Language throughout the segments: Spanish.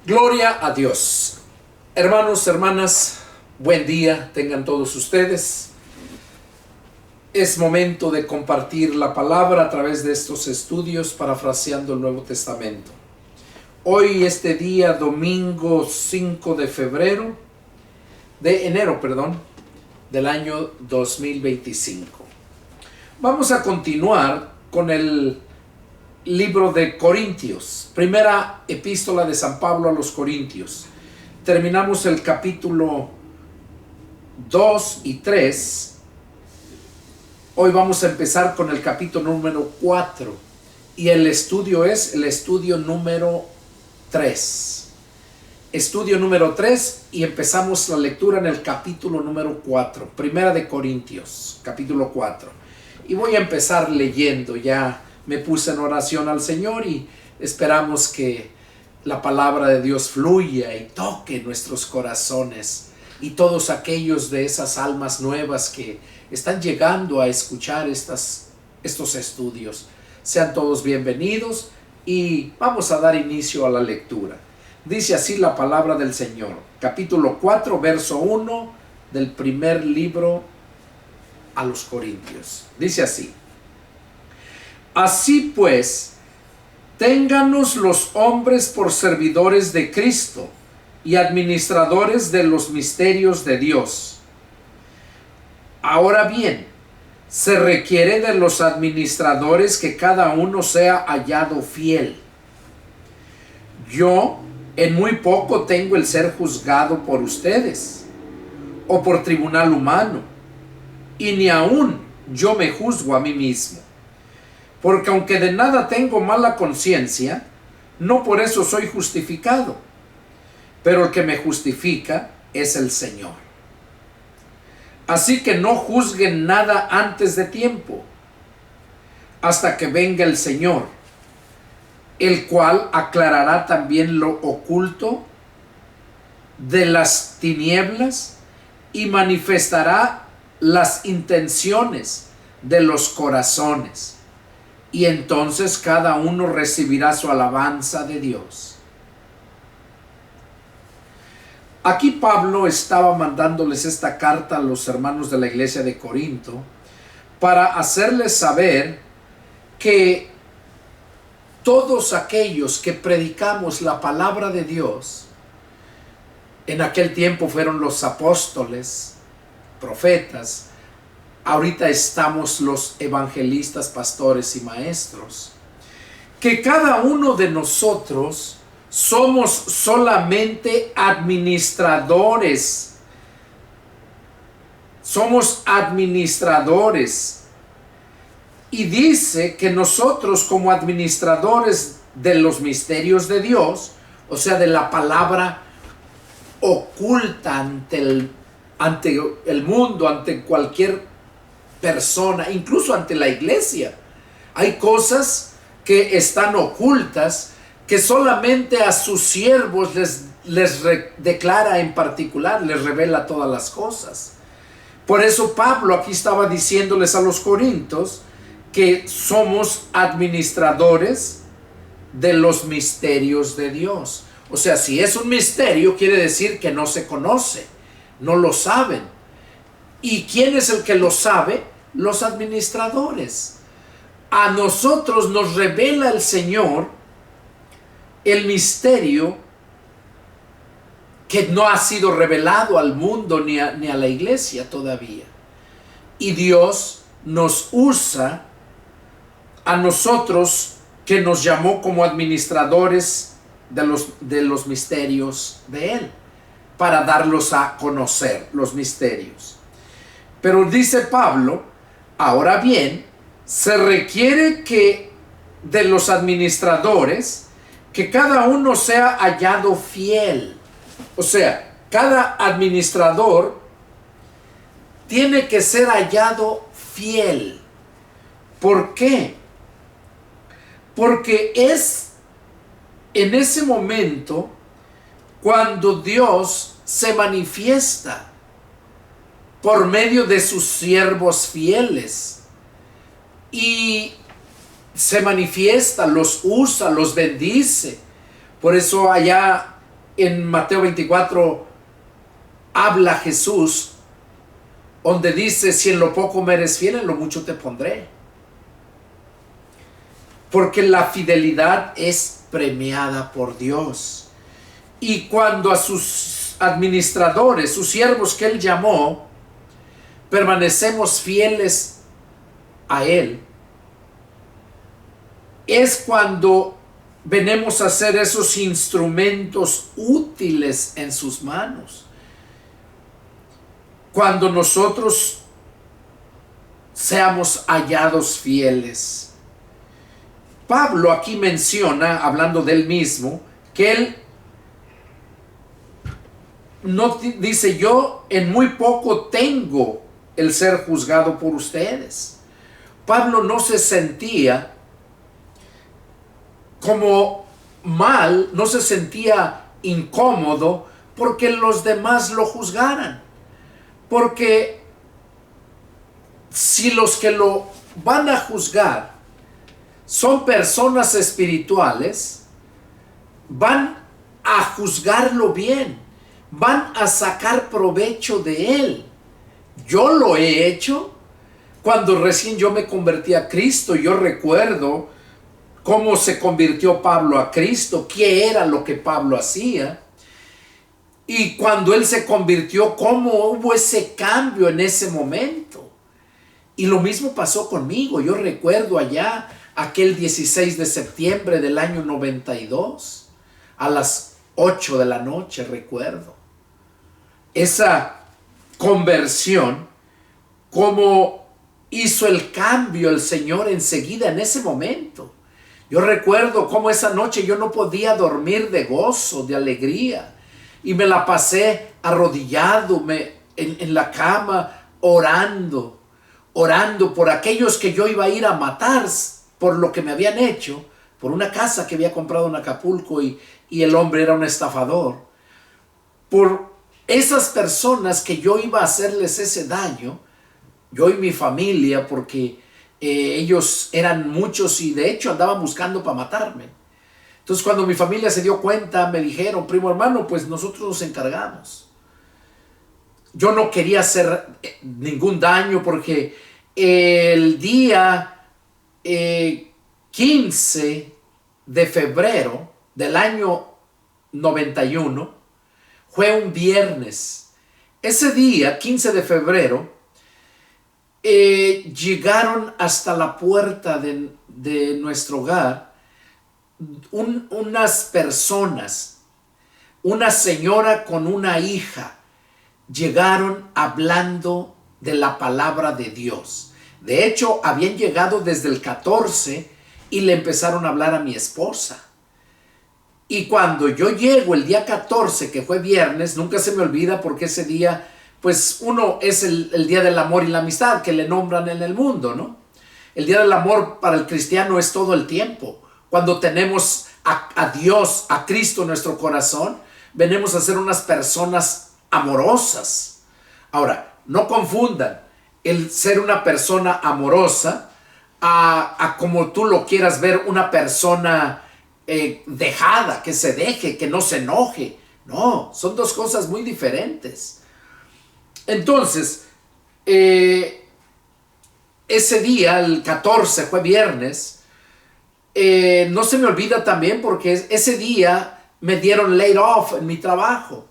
Gloria a Dios. Hermanos, hermanas, buen día tengan todos ustedes. Es momento de compartir la palabra a través de estos estudios parafraseando el Nuevo Testamento. Hoy, este día, domingo 5 de enero, del año 2025. Vamos a continuar con el libro de Corintios, primera epístola de San Pablo a los Corintios. Terminamos el capítulo 2 y 3. Hoy vamos a empezar con el capítulo número 4 y el estudio es el estudio número 3. Estudio número 3 y empezamos la lectura en el capítulo número 4, primera de Corintios, capítulo 4. Y voy a empezar leyendo. Ya me puse en oración al Señor y esperamos que la palabra de Dios fluya y toque nuestros corazones y todos aquellos de esas almas nuevas que están llegando a escuchar estos estudios. Sean todos bienvenidos y vamos a dar inicio a la lectura. Dice así la palabra del Señor, capítulo 4, verso 1 del primer libro a los Corintios. Dice así: Así pues, téngannos los hombres por servidores de Cristo y administradores de los misterios de Dios. Ahora bien, se requiere de los administradores que cada uno sea hallado fiel. Yo en muy poco tengo el ser juzgado por ustedes o por tribunal humano, y ni aún yo me juzgo a mí mismo. Porque aunque de nada tengo mala conciencia, no por eso soy justificado. Pero el que me justifica es el Señor. Así que no juzguen nada antes de tiempo, hasta que venga el Señor, el cual aclarará también lo oculto de las tinieblas y manifestará las intenciones de los corazones. Y entonces cada uno recibirá su alabanza de Dios. Aquí Pablo estaba mandándoles esta carta a los hermanos de la iglesia de Corinto para hacerles saber que todos aquellos que predicamos la palabra de Dios, en aquel tiempo fueron los apóstoles, profetas, ahorita estamos los evangelistas, pastores y maestros, que cada uno de nosotros somos solamente administradores. Somos administradores. Y dice que nosotros como administradores de los misterios de Dios, o sea, de la palabra oculta ante el mundo, ante cualquier persona, incluso ante la iglesia. Hay cosas que están ocultas que solamente a sus siervos les declara en particular, les revela todas las cosas. Por eso Pablo aquí estaba diciéndoles a los corintios que somos administradores de los misterios de Dios. O sea, si es un misterio, quiere decir que no se conoce, no lo saben. ¿Y quién es el que lo sabe? Los administradores. A nosotros nos revela el Señor el misterio que no ha sido revelado al mundo ni a la iglesia todavía. Y Dios nos usa a nosotros, que nos llamó como administradores de los misterios de Él, para darlos a conocer, los misterios. Pero dice Pablo, ahora bien, se requiere que de los administradores, que cada uno sea hallado fiel. O sea, cada administrador tiene que ser hallado fiel. ¿Por qué? Porque es en ese momento cuando Dios se manifiesta por medio de sus siervos fieles y se manifiesta, los usa, los bendice. Por eso allá en Mateo 24 habla Jesús, donde dice: si en lo poco me eres fiel, en lo mucho te pondré. Porque la fidelidad es premiada por Dios. Y cuando a sus administradores, sus siervos que Él llamó, permanecemos fieles a Él, es cuando venimos a ser esos instrumentos útiles en sus manos. Cuando nosotros seamos hallados fieles. Pablo aquí menciona, hablando de él mismo, que él no dice: yo en muy poco tengo el ser juzgado por ustedes. Pablo no se sentía como mal, no se sentía incómodo porque los demás lo juzgaran. Porque si los que lo van a juzgar son personas espirituales, van a juzgarlo bien, van a sacar provecho de él. Yo lo he hecho. Cuando recién yo me convertí a Cristo, yo recuerdo cómo se convirtió Pablo a Cristo, qué era lo que Pablo hacía. Y cuando él se convirtió, cómo hubo ese cambio en ese momento. Y lo mismo pasó conmigo. Yo recuerdo allá aquel 16 de septiembre del año 92, a las 8 de la noche, recuerdo. Esa conversión, cómo hizo el cambio el Señor enseguida en ese momento. Yo recuerdo cómo esa noche yo no podía dormir de gozo, de alegría. Y me la pasé arrodillado en la cama, orando por aquellos que yo iba a ir a matar por lo que me habían hecho, por una casa que había comprado en Acapulco y el hombre era un estafador. Por esas personas que yo iba a hacerles ese daño, yo y mi familia, porque ellos eran muchos y de hecho andaban buscando para matarme. Entonces, cuando mi familia se dio cuenta, me dijeron: primo hermano, pues nosotros nos encargamos. Yo no quería hacer ningún daño porque el día 15 de febrero del año 91 fue un viernes. Ese día, 15 de febrero, llegaron hasta la puerta de nuestro hogar unas personas, una señora con una hija, llegaron hablando de la palabra de Dios. De hecho, habían llegado desde el 14 y le empezaron a hablar a mi esposa. Y cuando yo llego el día 14, que fue viernes, nunca se me olvida porque ese día, pues uno es el día del amor y la amistad que le nombran en el mundo, ¿no? El día del amor para el cristiano es todo el tiempo. Cuando tenemos a Dios, a Cristo en nuestro corazón, venimos a ser unas personas amorosas. Ahora, no confundan el ser una persona amorosa a como tú lo quieras ver, una persona dejada, que se deje, que no se enoje. No, son dos cosas muy diferentes. Entonces, ese día, el 14, fue viernes. No se me olvida también porque ese día me dieron laid off en mi trabajo.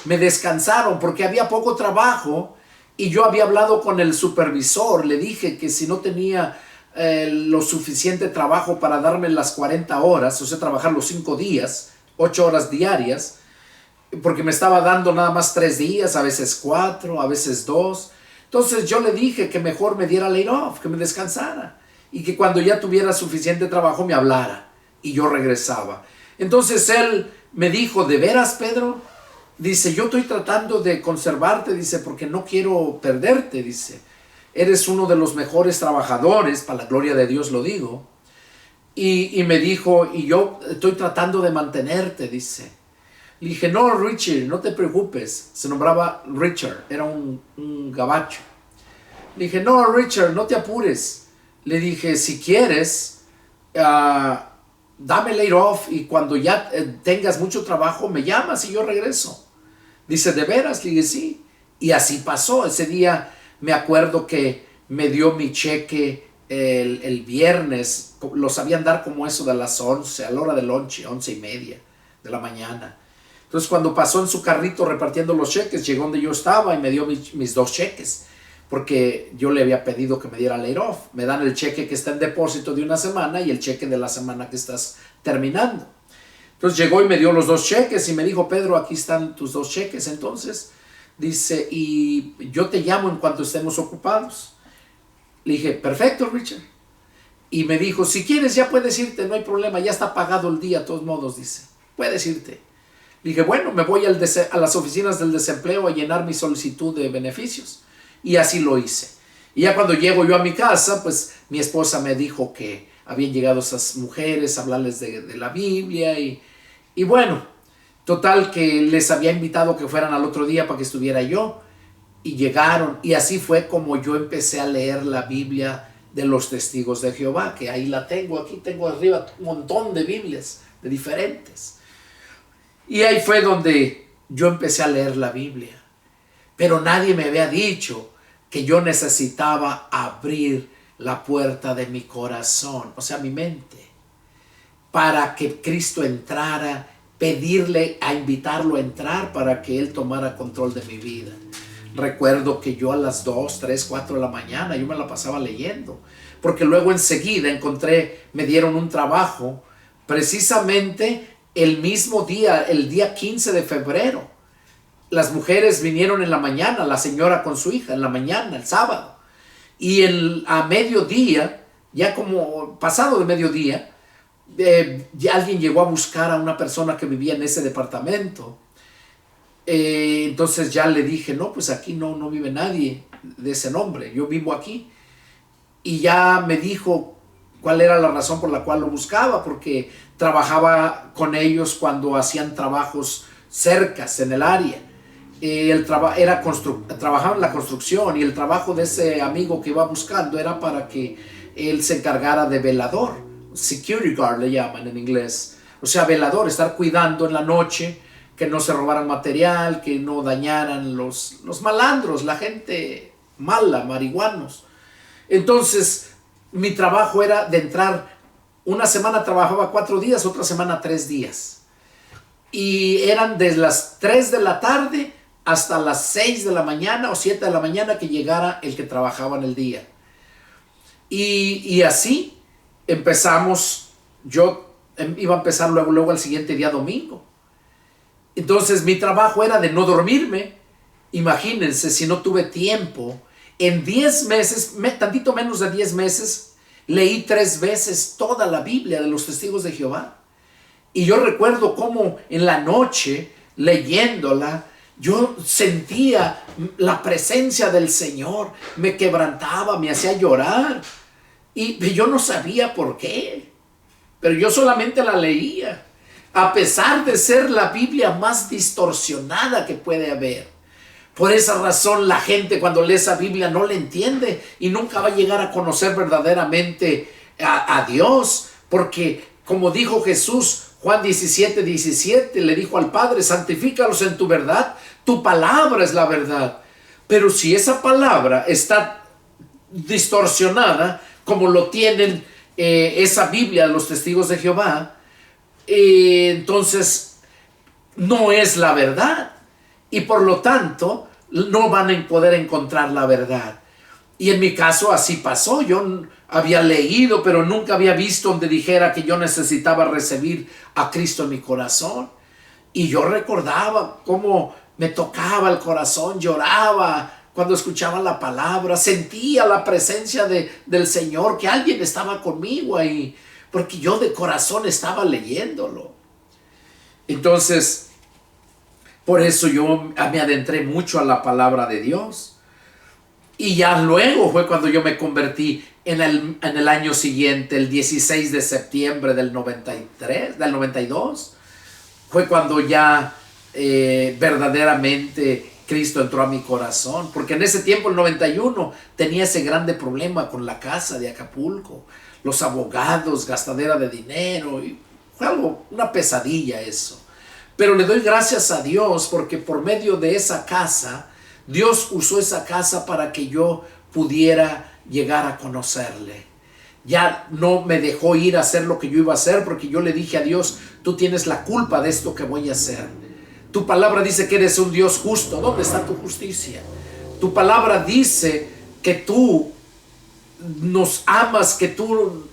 Me descansaron porque había poco trabajo y yo había hablado con el supervisor. Le dije que si no tenía lo suficiente trabajo para darme las 40 horas, o sea, trabajar los 5 días, 8 horas diarias, porque me estaba dando nada más 3 días, a veces 4, a veces 2. Entonces yo le dije que mejor me diera laid off, que me descansara. Y que cuando ya tuviera suficiente trabajo me hablara y yo regresaba. Entonces él me dijo: ¿de veras, Pedro? Dice: yo estoy tratando de conservarte, dice, porque no quiero perderte, dice. Eres uno de los mejores trabajadores, para la gloria de Dios lo digo. Y me dijo: y yo estoy tratando de mantenerte, dice. Le dije: no, Richard, no te preocupes. Se nombraba Richard, era un gabacho. Le dije: no, Richard, no te apures. Le dije: si quieres, dame laid off y cuando ya tengas mucho trabajo me llamas y yo regreso. Dice, ¿de veras? Le dije, sí. Y así pasó. Ese día me acuerdo que me dio mi cheque el viernes. Lo sabían dar como eso de las 11, a la hora del lonche, 11:30 de la mañana. Entonces cuando pasó en su carrito repartiendo los cheques, llegó donde yo estaba y me dio mis 2 cheques. Porque yo le había pedido que me diera laid off. Me dan el cheque que está en depósito de una semana y el cheque de la semana que estás terminando. Entonces llegó y me dio los 2 cheques y me dijo, Pedro, aquí están tus 2 cheques. Entonces dice, y yo te llamo en cuanto estemos ocupados. Le dije, perfecto, Richard. Y me dijo, si quieres ya puedes irte, no hay problema, ya está pagado el día, de todos modos, dice, puedes irte. Le dije, bueno, me voy a las oficinas del desempleo a llenar mi solicitud de beneficios. Y así lo hice. Y ya cuando llego yo a mi casa, pues mi esposa me dijo que habían llegado esas mujeres a hablarles de la Biblia. Y bueno, total que les había invitado que fueran al otro día para que estuviera yo. Y llegaron. Y así fue como yo empecé a leer la Biblia de los Testigos de Jehová. Que ahí la tengo. Aquí tengo arriba un montón de Biblias de diferentes. Y ahí fue donde yo empecé a leer la Biblia. Pero nadie me había dicho que yo necesitaba abrir la puerta de mi corazón, o sea, mi mente, para que Cristo entrara, pedirle, a invitarlo a entrar para que Él tomara control de mi vida. Recuerdo que yo a las 2, 3, 4 de la mañana yo me la pasaba leyendo, porque luego enseguida me dieron un trabajo precisamente el mismo día, el día 15 de febrero. Las mujeres vinieron en la mañana, la señora con su hija, en la mañana, el sábado. Y a mediodía, ya como pasado de mediodía, ya alguien llegó a buscar a una persona que vivía en ese departamento. Entonces ya le dije, no, pues aquí no vive nadie de ese nombre, yo vivo aquí. Y ya me dijo cuál era la razón por la cual lo buscaba, porque trabajaba con ellos cuando hacían trabajos cercas en el área. Trabajaba en la construcción y el trabajo de ese amigo que iba buscando era para que él se encargara de velador, security guard le llaman en inglés, o sea, velador, estar cuidando en la noche que no se robaran material, que no dañaran los malandros, la gente mala, marihuanos. Entonces mi trabajo era de entrar, una semana trabajaba 4 días, otra semana 3 días, y eran desde las 3 de la tarde hasta las 6 de la mañana o 7 de la mañana que llegara el que trabajaba en el día. Y así empezamos. Yo iba a empezar luego al siguiente día domingo. Entonces mi trabajo era de no dormirme. Imagínense, si no tuve tiempo. En 10 meses, tantito menos de 10 meses, leí 3 veces toda la Biblia de los Testigos de Jehová. Y yo recuerdo cómo en la noche, leyéndola, yo sentía la presencia del Señor, me quebrantaba, me hacía llorar. Y yo no sabía por qué, pero yo solamente la leía. A pesar de ser la Biblia más distorsionada que puede haber. Por esa razón la gente cuando lee esa Biblia no la entiende y nunca va a llegar a conocer verdaderamente a Dios. Porque como dijo Jesús, Juan 17:17, le dijo al Padre, santifícalos en tu verdad, tu palabra es la verdad. Pero si esa palabra está distorsionada, como lo tienen esa Biblia de los Testigos de Jehová, entonces no es la verdad. Y por lo tanto, no van a poder encontrar la verdad. Y en mi caso así pasó. Yo había leído, pero nunca había visto donde dijera que yo necesitaba recibir a Cristo en mi corazón. Y yo recordaba cómo me tocaba el corazón, lloraba cuando escuchaba la palabra, sentía la presencia del Señor, que alguien estaba conmigo ahí, porque yo de corazón estaba leyéndolo. Entonces, por eso yo me adentré mucho a la palabra de Dios. Y ya luego fue cuando yo me convertí en el año siguiente, el 16 de septiembre del 92. Fue cuando ya verdaderamente Cristo entró a mi corazón. Porque en ese tiempo, el 91, tenía ese grande problema con la casa de Acapulco. Los abogados, gastadera de dinero y Fue algo, una pesadilla eso. Pero le doy gracias a Dios porque por medio de esa casa, Dios usó esa casa para que yo pudiera llegar a conocerle. Ya no me dejó ir a hacer lo que yo iba a hacer porque yo le dije a Dios, tú tienes la culpa de esto que voy a hacer. Tu palabra dice que eres un Dios justo. ¿Dónde está tu justicia? Tu palabra dice que tú nos amas, que tú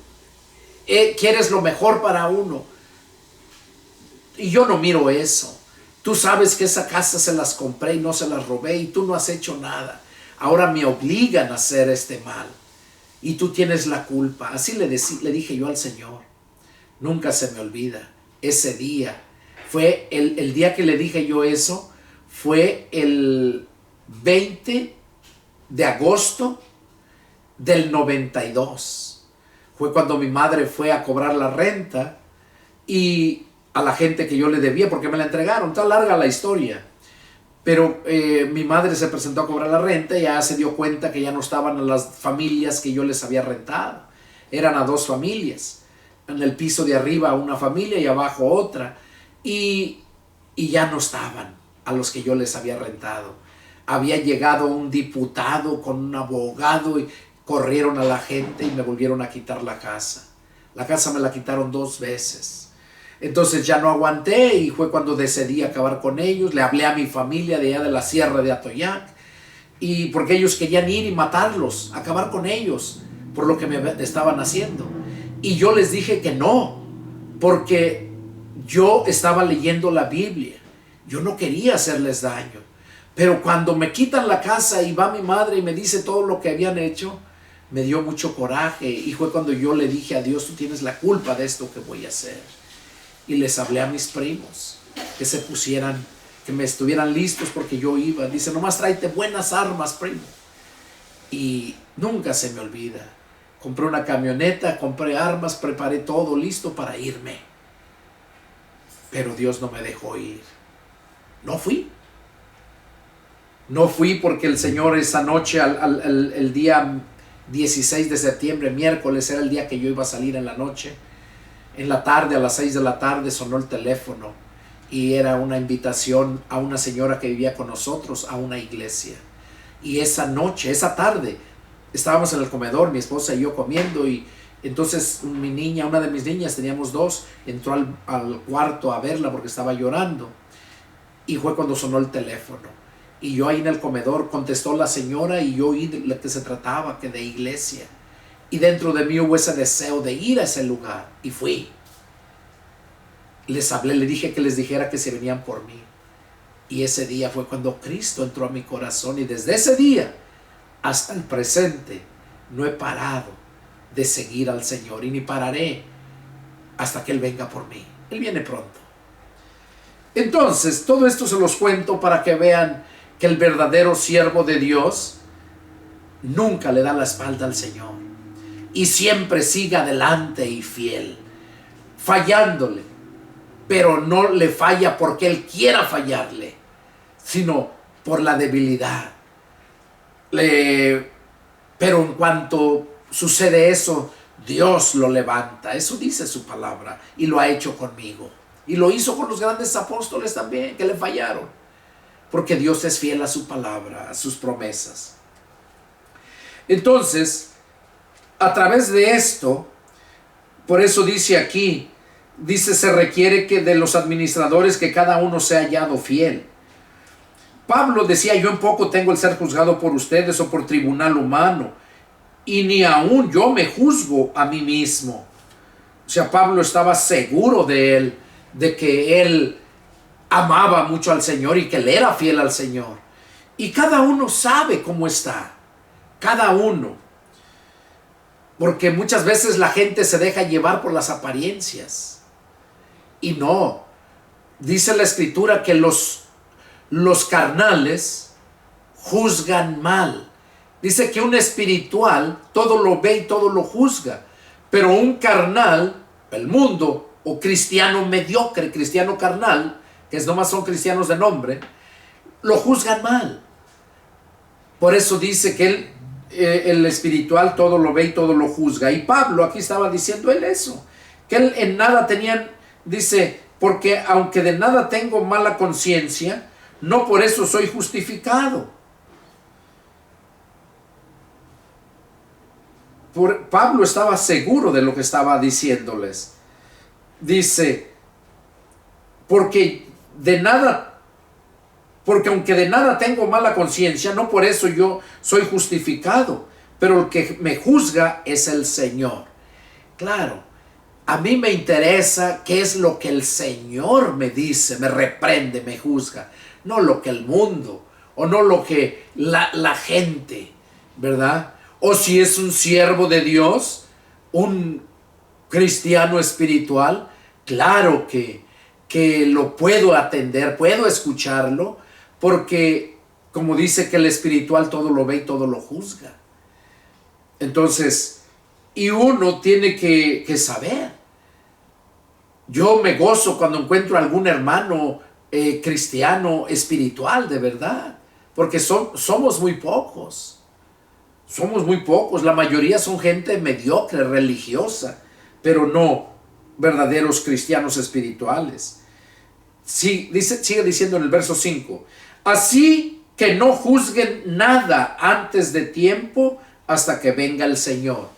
quieres lo mejor para uno. Y yo no miro eso. Tú sabes que esa casa se las compré y no se las robé y tú no has hecho nada. Ahora me obligan a hacer este mal y tú tienes la culpa. Así le dije yo al Señor. Nunca se me olvida. Ese día fue el día que le dije yo eso. Fue el 20 de agosto del 92. Fue cuando mi madre fue a cobrar la renta y a la gente que yo le debía, porque me la entregaron. Está larga la historia. Pero mi madre se presentó a cobrar la renta y ya se dio cuenta que ya no estaban a las familias que yo les había rentado. Eran a 2 familias. En el piso de arriba una familia y abajo otra. Y ya no estaban a los que yo les había rentado. Había llegado un diputado con un abogado y corrieron a la gente y me volvieron a quitar la casa. La casa me la quitaron 2 veces. Entonces ya no aguanté y fue cuando decidí acabar con ellos. Le hablé a mi familia de allá de la sierra de Atoyac, y porque ellos querían ir y matarlos, acabar con ellos por lo que me estaban haciendo. Y yo les dije que no, porque yo estaba leyendo la Biblia. Yo no quería hacerles daño. Pero cuando me quitan la casa y va mi madre y me dice todo lo que habían hecho, me dio mucho coraje. Y fue cuando yo le dije a Dios, tú tienes la culpa de esto que voy a hacer. Y les hablé a mis primos que se pusieran, que me estuvieran listos porque yo iba. Dice, nomás tráete buenas armas, primo. Y nunca se me olvida. Compré una camioneta, compré armas, preparé todo listo para irme. Pero Dios no me dejó ir. No fui. No fui porque el Señor esa noche, el día 16 de septiembre, miércoles, era el día que yo iba a salir en la noche. En la tarde, a las 6 de la tarde, sonó el teléfono y era una invitación a una señora que vivía con nosotros a una iglesia. Y esa noche, esa tarde, estábamos en el comedor, mi esposa y yo comiendo, y entonces mi niña, una de mis niñas, teníamos 2, entró al cuarto a verla porque estaba llorando, y fue cuando sonó el teléfono. Y yo ahí en el comedor contestó la señora y yo oí de lo que se trataba, que de iglesia. Y dentro de mí hubo ese deseo de ir a ese lugar. Y fui. Les hablé, le dije que les dijera que se venían por mí. Y ese día fue cuando Cristo entró a mi corazón. Y desde ese día hasta el presente no he parado de seguir al Señor. Y ni pararé hasta que Él venga por mí. Él viene pronto. Entonces, todo esto se los cuento para que vean que el verdadero siervo de Dios nunca le da la espalda al Señor. Y siempre sigue adelante y fiel, fallándole, pero no le falla porque Él quiera fallarle, sino por la debilidad. Pero en cuanto sucede eso, Dios lo levanta. Eso dice su palabra y lo ha hecho conmigo. Y lo hizo con los grandes apóstoles también, que le fallaron. Porque Dios es fiel a su palabra, a sus promesas. Entonces, a través de esto, por eso dice aquí, dice, se requiere que de los administradores que cada uno sea hallado fiel. Pablo decía, yo en poco tengo el ser juzgado por ustedes o por tribunal humano, y ni aún yo me juzgo a mí mismo. O sea, Pablo estaba seguro de él, de que él amaba mucho al Señor y que él era fiel al Señor. Y cada uno sabe cómo está, cada uno. Porque muchas veces la gente se deja llevar por las apariencias. Y no. Dice la Escritura que los carnales juzgan mal. Dice que un espiritual todo lo ve y todo lo juzga. Pero un carnal, el mundo, o cristiano mediocre, cristiano carnal, que nomás son cristianos de nombre, lo juzgan mal. Por eso dice que el espiritual todo lo ve y todo lo juzga. Y Pablo aquí estaba diciendo él eso, que él en nada tenían dice, porque aunque de nada tengo mala conciencia, no por eso soy justificado. Pablo estaba seguro de lo que estaba diciéndoles. Dice, porque aunque de nada tengo mala conciencia, no por eso yo soy justificado, pero el que me juzga es el Señor. Claro, a mí me interesa qué es lo que el Señor me dice, me reprende, me juzga, no lo que el mundo, o no lo que la gente, ¿verdad? O si es un siervo de Dios, un cristiano espiritual, claro que lo puedo atender, puedo escucharlo, porque como dice que el espiritual todo lo ve y todo lo juzga. Entonces, y uno tiene que saber. Yo me gozo cuando encuentro algún hermano cristiano espiritual de verdad, porque somos muy pocos. Somos muy pocos, la mayoría son gente mediocre, religiosa, pero no verdaderos cristianos espirituales. Sí, sigue diciendo en el verso 5, así que no juzguen nada antes de tiempo hasta que venga el Señor.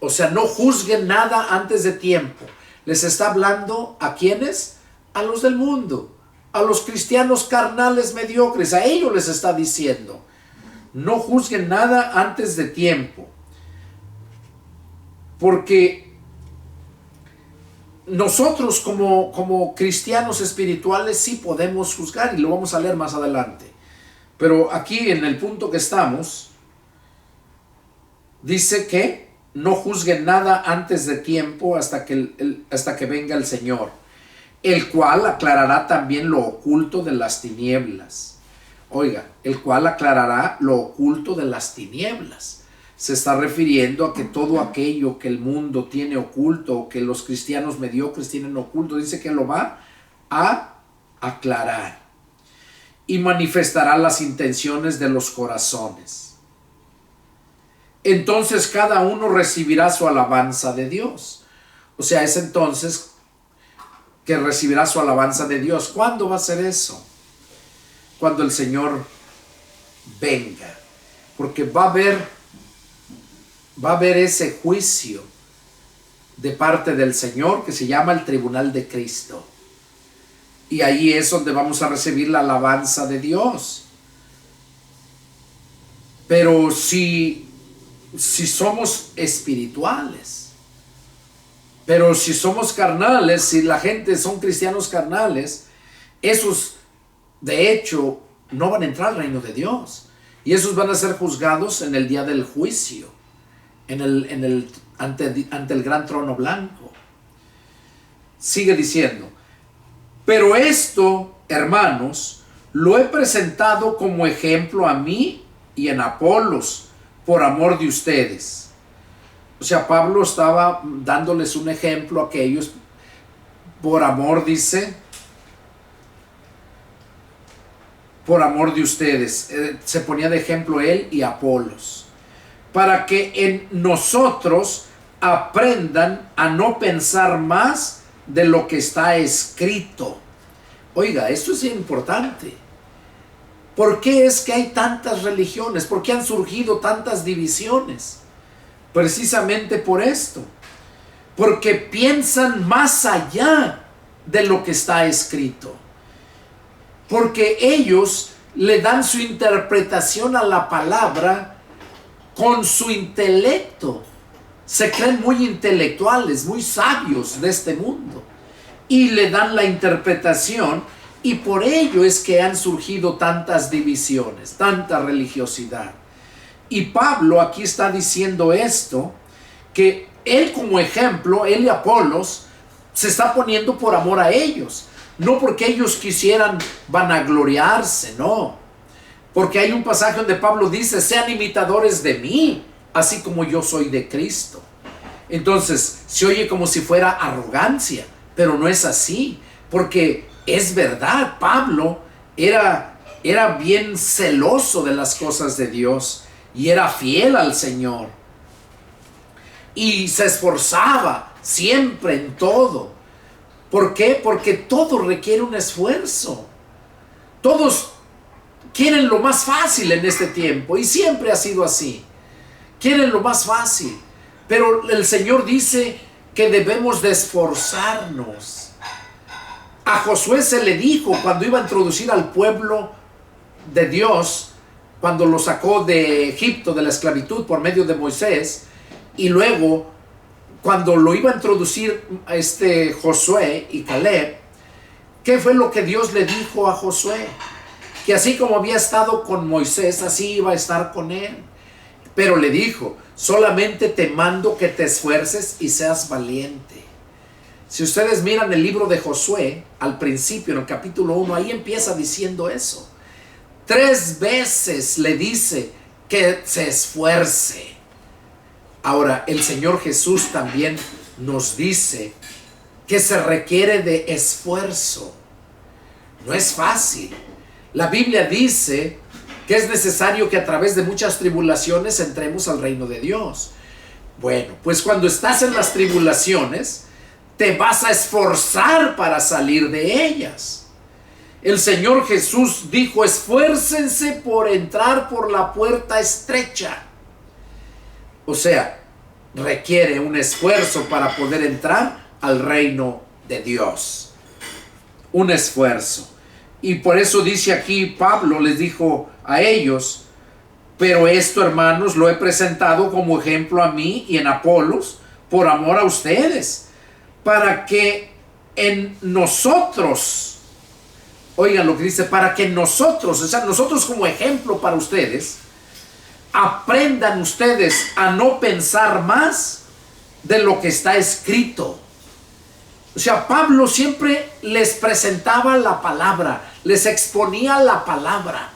O sea, no juzguen nada antes de tiempo. Les está hablando ¿a quiénes? A los del mundo, a los cristianos carnales mediocres, a ellos les está diciendo. No juzguen nada antes de tiempo, porque nosotros como cristianos espirituales sí podemos juzgar, y lo vamos a leer más adelante. Pero aquí en el punto que estamos, dice que no juzguen nada antes de tiempo hasta que venga el Señor, el cual aclarará también lo oculto de las tinieblas. Oiga, el cual aclarará lo oculto de las tinieblas. Se está refiriendo a que todo aquello que el mundo tiene oculto, o que los cristianos mediocres tienen oculto, dice que lo va a aclarar. Y manifestará las intenciones de los corazones. Entonces cada uno recibirá su alabanza de Dios. O sea, es entonces que recibirá su alabanza de Dios. ¿Cuándo va a ser eso? Cuando el Señor venga, porque va a haber ese juicio de parte del Señor que se llama el tribunal de Cristo, y ahí es donde vamos a recibir la alabanza de Dios. Pero si somos espirituales, pero si somos carnales, si la gente son cristianos carnales, esos de hecho no van a entrar al reino de Dios, y esos van a ser juzgados en el día del juicio, ante el gran trono blanco. Sigue diciendo, pero esto, hermanos, lo he presentado como ejemplo a mí y en Apolos, por amor de ustedes. O sea, Pablo estaba dándoles un ejemplo a aquellos, por amor, dice, por amor de ustedes. Se ponía de ejemplo él y Apolos, para que en nosotros aprendan a no pensar más de lo que está escrito. Oiga, esto es importante. ¿Por qué es que hay tantas religiones? ¿Por qué han surgido tantas divisiones? Precisamente por esto. Porque piensan más allá de lo que está escrito. Porque ellos le dan su interpretación a la palabra con su intelecto. Se creen muy intelectuales, muy sabios de este mundo, y le dan la interpretación, y por ello es que han surgido tantas divisiones, tanta religiosidad. Y Pablo aquí está diciendo esto, que él como ejemplo, él y Apolos, se está poniendo por amor a ellos, no porque ellos quisieran vanagloriarse, no. Porque hay un pasaje donde Pablo dice, sean imitadores de mí, así como yo soy de Cristo. Entonces, se oye como si fuera arrogancia, pero no es así, porque es verdad, Pablo era bien celoso de las cosas de Dios, y era fiel al Señor, y se esforzaba siempre en todo, ¿Por qué? Porque todo requiere un esfuerzo. Todos quieren lo más fácil en este tiempo, y siempre ha sido así. Quieren lo más fácil, pero el Señor dice que debemos de esforzarnos. A Josué se le dijo cuando iba a introducir al pueblo de Dios, cuando lo sacó de Egipto, de la esclavitud por medio de Moisés, y luego cuando lo iba a introducir Josué y Caleb, ¿qué fue lo que Dios le dijo a Josué? Que así como había estado con Moisés, así iba a estar con él. Pero le dijo, solamente te mando que te esfuerces y seas valiente. Si ustedes miran el libro de Josué, al principio, en el capítulo 1, ahí empieza diciendo eso. 3 veces le dice que se esfuerce. Ahora, el Señor Jesús también nos dice que se requiere de esfuerzo. No es fácil. La Biblia dice que es necesario que a través de muchas tribulaciones entremos al reino de Dios. Bueno, pues cuando estás en las tribulaciones, te vas a esforzar para salir de ellas. El Señor Jesús dijo, esfuércense por entrar por la puerta estrecha. O sea, requiere un esfuerzo para poder entrar al reino de Dios. Un esfuerzo. Y por eso dice aquí Pablo, les dijo a ellos, pero esto, hermanos, lo he presentado como ejemplo a mí y en Apolos, por amor a ustedes, para que en nosotros, oigan lo que dice, para que nosotros, o sea, nosotros como ejemplo para ustedes, aprendan ustedes a no pensar más de lo que está escrito. O sea, Pablo siempre les presentaba la palabra, les exponía la palabra.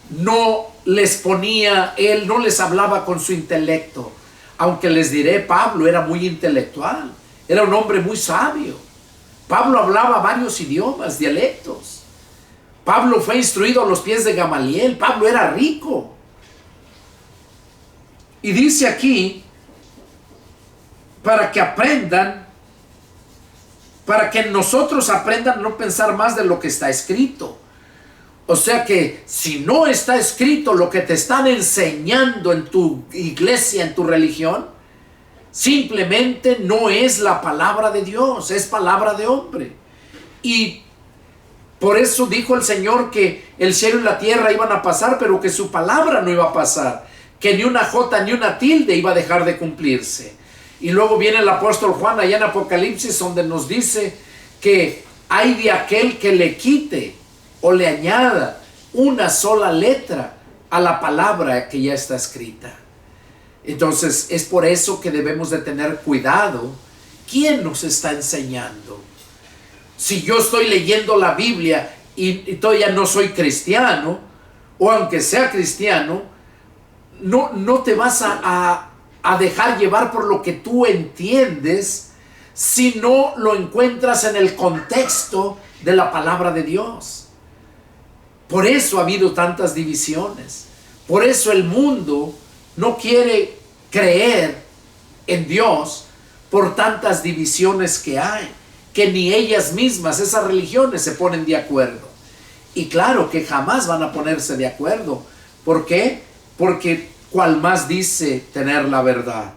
No les ponía, él no les hablaba con su intelecto. Aunque les diré, Pablo era muy intelectual, era un hombre muy sabio. Pablo hablaba varios idiomas, dialectos. Pablo fue instruido a los pies de Gamaliel. Pablo era rico. Y dice aquí, para que aprendan, para que nosotros aprendan a no pensar más de lo que está escrito. O sea que si no está escrito lo que te están enseñando en tu iglesia, en tu religión, simplemente no es la palabra de Dios, es palabra de hombre. Y por eso dijo el Señor que el cielo y la tierra iban a pasar, pero que su palabra no iba a pasar, que ni una jota ni una tilde iba a dejar de cumplirse. Y luego viene el apóstol Juan allá en Apocalipsis, donde nos dice que hay de aquel que le quite o le añada una sola letra a la palabra que ya está escrita. Entonces es por eso que debemos de tener cuidado. ¿Quién nos está enseñando? Si yo estoy leyendo la Biblia y todavía no soy cristiano, o aunque sea cristiano, no te vas a dejar llevar por lo que tú entiendes si no lo encuentras en el contexto de la palabra de Dios. Por eso ha habido tantas divisiones. Por eso el mundo no quiere creer en Dios por tantas divisiones que hay, que ni ellas mismas, esas religiones, se ponen de acuerdo. Y claro que jamás van a ponerse de acuerdo. ¿Por qué? Porque cual más dice tener la verdad.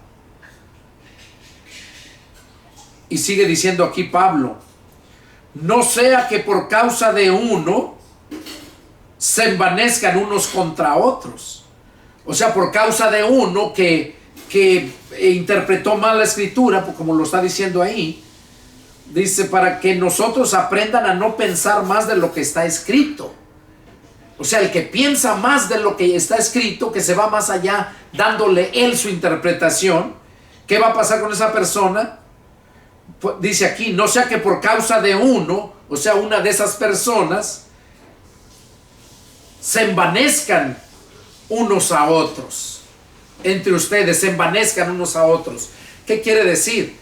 Y sigue diciendo aquí Pablo, no sea que por causa de uno se envanezcan unos contra otros. O sea, por causa de uno que interpretó mal la escritura, como lo está diciendo ahí, dice, para que nosotros aprendan a no pensar más de lo que está escrito. O sea, el que piensa más de lo que está escrito, que se va más allá dándole él su interpretación, ¿qué va a pasar con esa persona? Pues dice aquí, no sea que por causa de uno, o sea, una de esas personas, se envanezcan unos a otros. Entre ustedes se envanezcan unos a otros. ¿Qué quiere decir?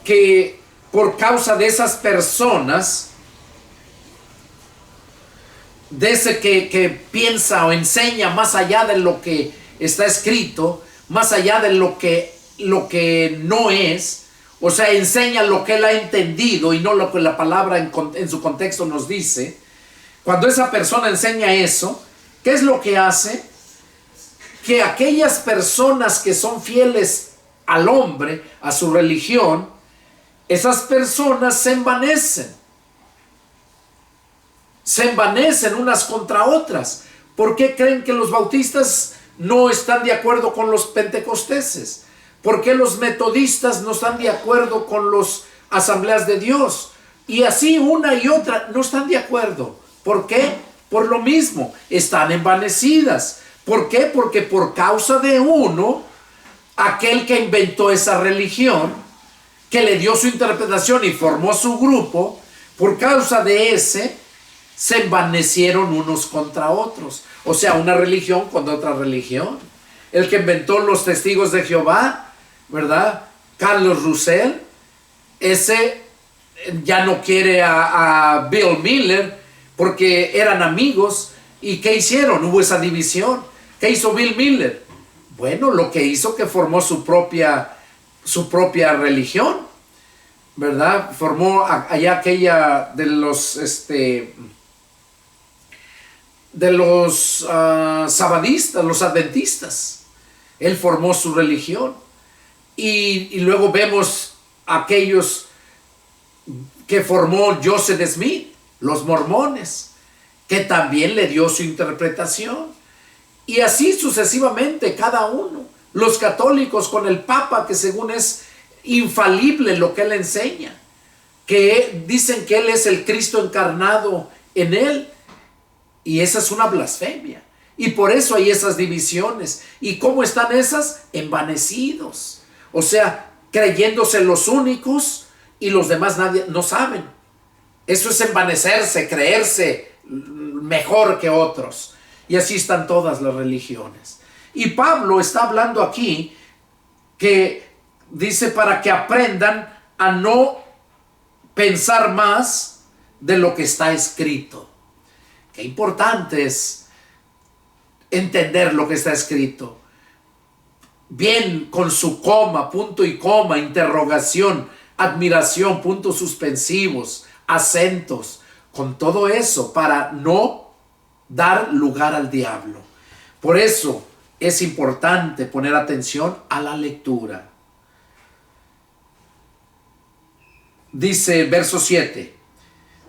Que por causa de esas personas, de ese que piensa o enseña más allá de lo que está escrito, más allá de lo que no es, o sea, enseña lo que él ha entendido y no lo que la palabra en su contexto nos dice, cuando esa persona enseña eso, ¿qué es lo que hace? Que aquellas personas que son fieles al hombre, a su religión, esas personas se envanecen unas contra otras. ¿Por qué creen que los bautistas no están de acuerdo con los pentecosteses? ¿Por qué los metodistas no están de acuerdo con los asambleas de Dios? Y así una y otra no están de acuerdo. ¿Por qué? Por lo mismo, están envanecidas. ¿Por qué? Porque por causa de uno, aquel que inventó esa religión, que le dio su interpretación y formó su grupo, por causa de ese, se envanecieron unos contra otros. O sea, una religión contra otra religión. El que inventó los testigos de Jehová, ¿verdad? Carlos Russell, ese ya no quiere a Bill Miller porque eran amigos. ¿Y qué hicieron? Hubo esa división. ¿Qué hizo Bill Miller? Bueno, lo que hizo que formó su propia religión, ¿verdad? Formó allá aquella de los sabadistas, los adventistas. Él formó su religión. Y luego vemos aquellos que formó Joseph Smith, los mormones, que también le dio su interpretación. Y así sucesivamente cada uno. Los católicos con el Papa, que según es infalible lo que él enseña, que dicen que él es el Cristo encarnado en él. Y esa es una blasfemia. Y por eso hay esas divisiones. ¿Y cómo están esas? Envanecidos. O sea, creyéndose los únicos y los demás nadie no saben. Eso es envanecerse, creerse mejor que otros. Y así están todas las religiones. Y Pablo está hablando aquí que dice para que aprendan a no pensar más de lo que está escrito. Qué importante es entender lo que está escrito. Bien con su coma, punto y coma, interrogación, admiración, puntos suspensivos, acentos, con todo eso para no dar lugar al diablo. Por eso es importante poner atención a la lectura. Dice verso 7,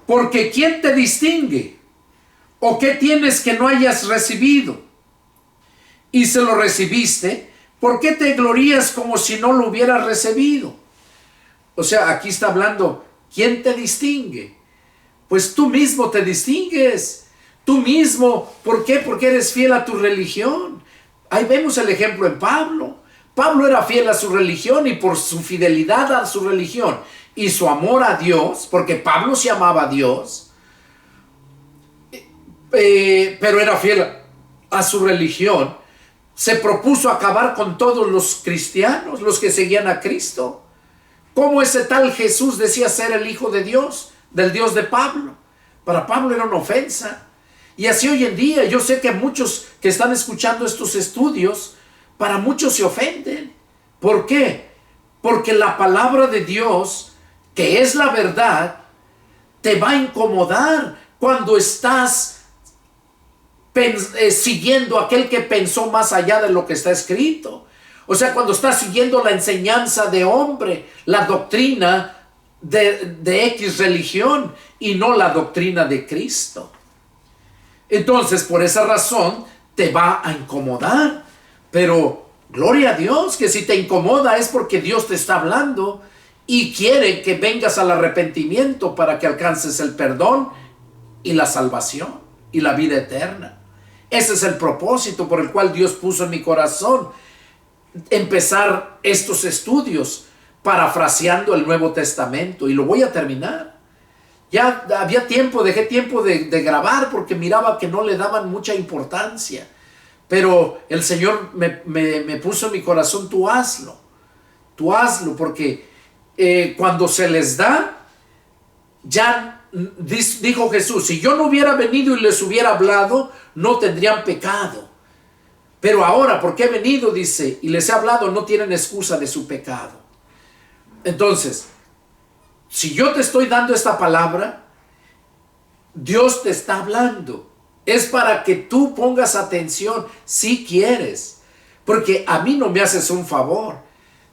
porque ¿quién te distingue? ¿O qué tienes que no hayas recibido? Y se lo recibiste, ¿por qué te glorías como si no lo hubieras recibido? O sea, aquí está hablando, ¿quién te distingue? Pues tú mismo te distingues. Tú mismo, ¿por qué? Porque eres fiel a tu religión. Ahí vemos el ejemplo en Pablo. Pablo era fiel a su religión y por su fidelidad a su religión y su amor a Dios, porque Pablo se amaba a Dios, pero era fiel a su religión, se propuso acabar con todos los cristianos, los que seguían a Cristo. ¿Cómo ese tal Jesús decía ser el Hijo de Dios, del Dios de Pablo? Para Pablo era una ofensa. Y así hoy en día, yo sé que muchos que están escuchando estos estudios, para muchos se ofenden. ¿Por qué? Porque la palabra de Dios, que es la verdad, te va a incomodar cuando estás siguiendo a aquel que pensó más allá de lo que está escrito. O sea, cuando estás siguiendo la enseñanza de hombre, la doctrina de X religión y no la doctrina de Cristo. Entonces, por esa razón, te va a incomodar. Pero, gloria a Dios, que si te incomoda es porque Dios te está hablando y quiere que vengas al arrepentimiento para que alcances el perdón y la salvación y la vida eterna. Ese es el propósito por el cual Dios puso en mi corazón empezar estos estudios parafraseando el Nuevo Testamento, y lo voy a terminar. Ya había tiempo, dejé tiempo de grabar porque miraba que no le daban mucha importancia. Pero el Señor me puso en mi corazón, tú hazlo, porque cuando se les da, ya dijo Jesús, si yo no hubiera venido y les hubiera hablado, no tendrían pecado. Pero ahora, porque he venido, dice, y les he hablado, no tienen excusa de su pecado. Entonces, si yo te estoy dando esta palabra, Dios te está hablando. Es para que tú pongas atención si quieres. Porque a mí no me haces un favor.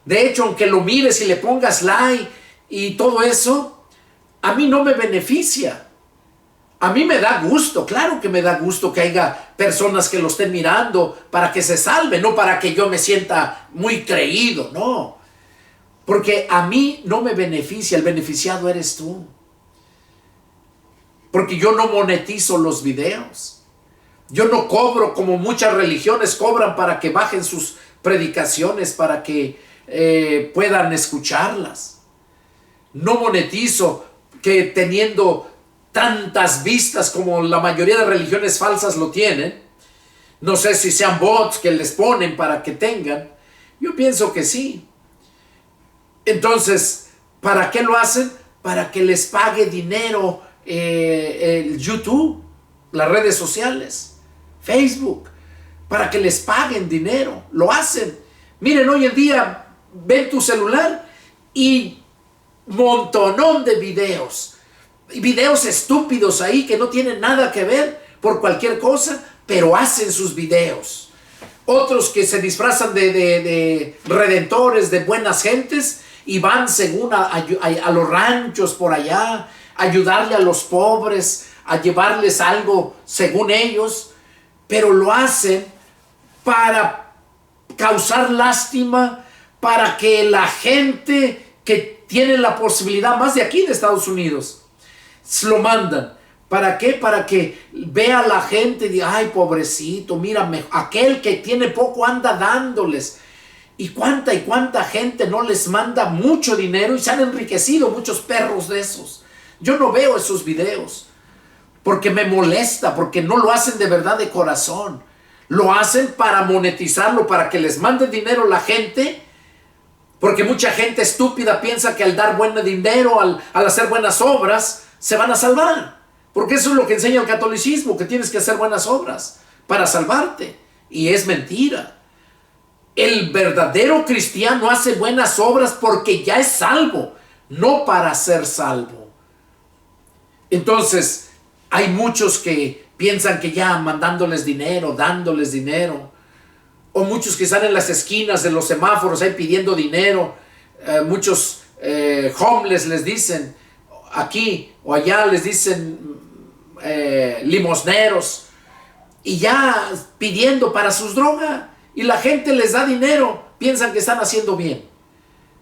De hecho, aunque lo mires y le pongas like y todo eso, a mí no me beneficia. A mí me da gusto, claro que me da gusto que haya personas que lo estén mirando para que se salven, no para que yo me sienta muy creído, no. Porque a mí no me beneficia, el beneficiado eres tú. Porque yo no monetizo los videos. Yo no cobro como muchas religiones cobran para que bajen sus predicaciones, para que puedan escucharlas. No monetizo que teniendo tantas vistas como la mayoría de religiones falsas lo tienen. No sé si sean bots que les ponen para que tengan. Yo pienso que sí. Entonces, ¿para qué lo hacen? Para que les pague dinero el YouTube, las redes sociales, Facebook, para que les paguen dinero. Lo hacen. Miren, hoy en día ven tu celular y montonón de videos. Videos estúpidos ahí que no tienen nada que ver por cualquier cosa, pero hacen sus videos. Otros que se disfrazan de redentores, de buenas gentes, y van según a los ranchos por allá, a ayudarle a los pobres, a llevarles algo según ellos, pero lo hacen para causar lástima, para que la gente que tiene la posibilidad, más de aquí de Estados Unidos, lo mandan. ¿Para qué? Para que vea la gente y diga, ay, pobrecito, mira, aquel que tiene poco anda dándoles. Y cuánta gente no les manda mucho dinero y se han enriquecido muchos perros de esos. Yo no veo esos videos porque me molesta, porque no lo hacen de verdad de corazón. Lo hacen para monetizarlo, para que les mande dinero la gente, porque mucha gente estúpida piensa que al dar buen dinero, al hacer buenas obras, se van a salvar. Porque eso es lo que enseña el catolicismo, que tienes que hacer buenas obras para salvarte. Y es mentira. El verdadero cristiano hace buenas obras porque ya es salvo, no para ser salvo. Entonces, hay muchos que piensan que ya mandándoles dinero, dándoles dinero, o muchos que están en las esquinas de los semáforos ahí pidiendo dinero, muchos homeless les dicen, aquí o allá les dicen limosneros, y ya pidiendo para sus drogas, y la gente les da dinero, piensan que están haciendo bien,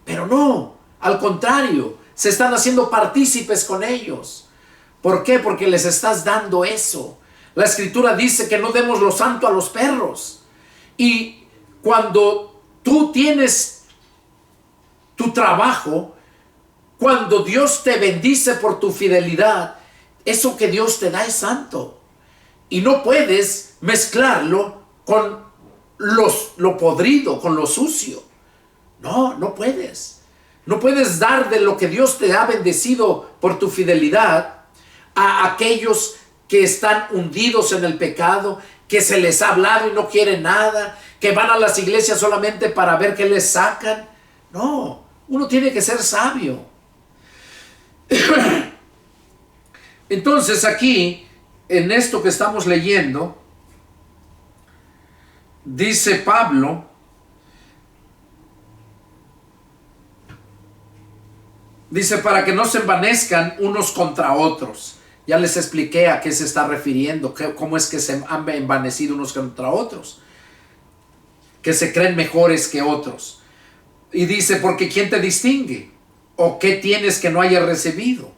pero no, al contrario, se están haciendo partícipes con ellos. ¿Por qué? Porque les estás dando eso. La Escritura dice que no demos lo santo a los perros. Y cuando tú tienes tu trabajo, cuando Dios te bendice por tu fidelidad, eso que Dios te da es santo. Y no puedes mezclarlo con lo podrido, con lo sucio. No puedes. No puedes dar de lo que Dios te ha bendecido por tu fidelidad a aquellos que están hundidos en el pecado, que se les ha hablado y no quieren nada, que van a las iglesias solamente para ver qué les sacan. No, uno tiene que ser sabio. Entonces aquí, en esto que estamos leyendo, dice Pablo, dice, para que no se envanezcan unos contra otros. Ya les expliqué a qué se está refiriendo, cómo es que se han envanecido unos contra otros, que se creen mejores que otros. Y dice, porque ¿quién te distingue? ¿O qué tienes que no hayas recibido?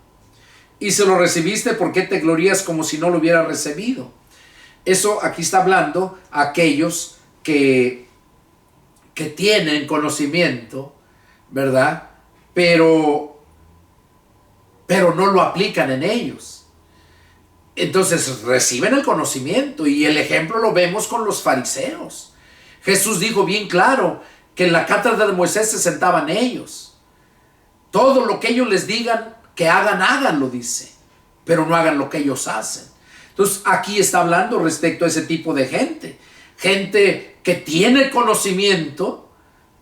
Y si lo recibiste, ¿por qué te glorías como si no lo hubieras recibido? Eso aquí está hablando a aquellos que tienen conocimiento, ¿verdad? Pero no lo aplican en ellos. Entonces reciben el conocimiento, y el ejemplo lo vemos con los fariseos. Jesús dijo bien claro que en la cátedra de Moisés se sentaban ellos. Todo lo que ellos les digan que hagan, háganlo, dice, pero no hagan lo que ellos hacen. Entonces aquí está hablando respecto a ese tipo de gente. Gente que tiene conocimiento,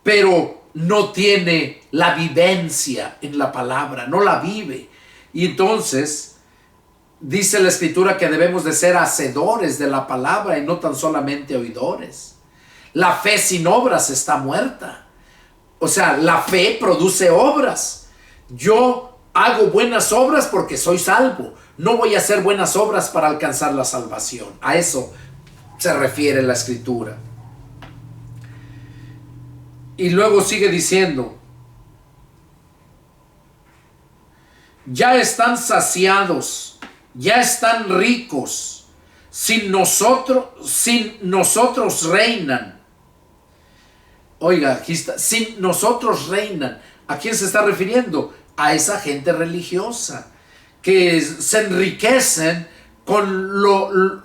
pero no tiene la vivencia en la palabra, no la vive. Y entonces dice la Escritura que debemos de ser hacedores de la palabra y no tan solamente oidores. La fe sin obras está muerta. O sea, la fe produce obras. Yo hago buenas obras porque soy salvo. No voy a hacer buenas obras para alcanzar la salvación. A eso se refiere la Escritura. Y luego sigue diciendo, ya están saciados, ya están ricos, sin nosotros reinan. Oiga, aquí está, sin nosotros reinan. ¿A quién se está refiriendo? A esa gente religiosa que se enriquecen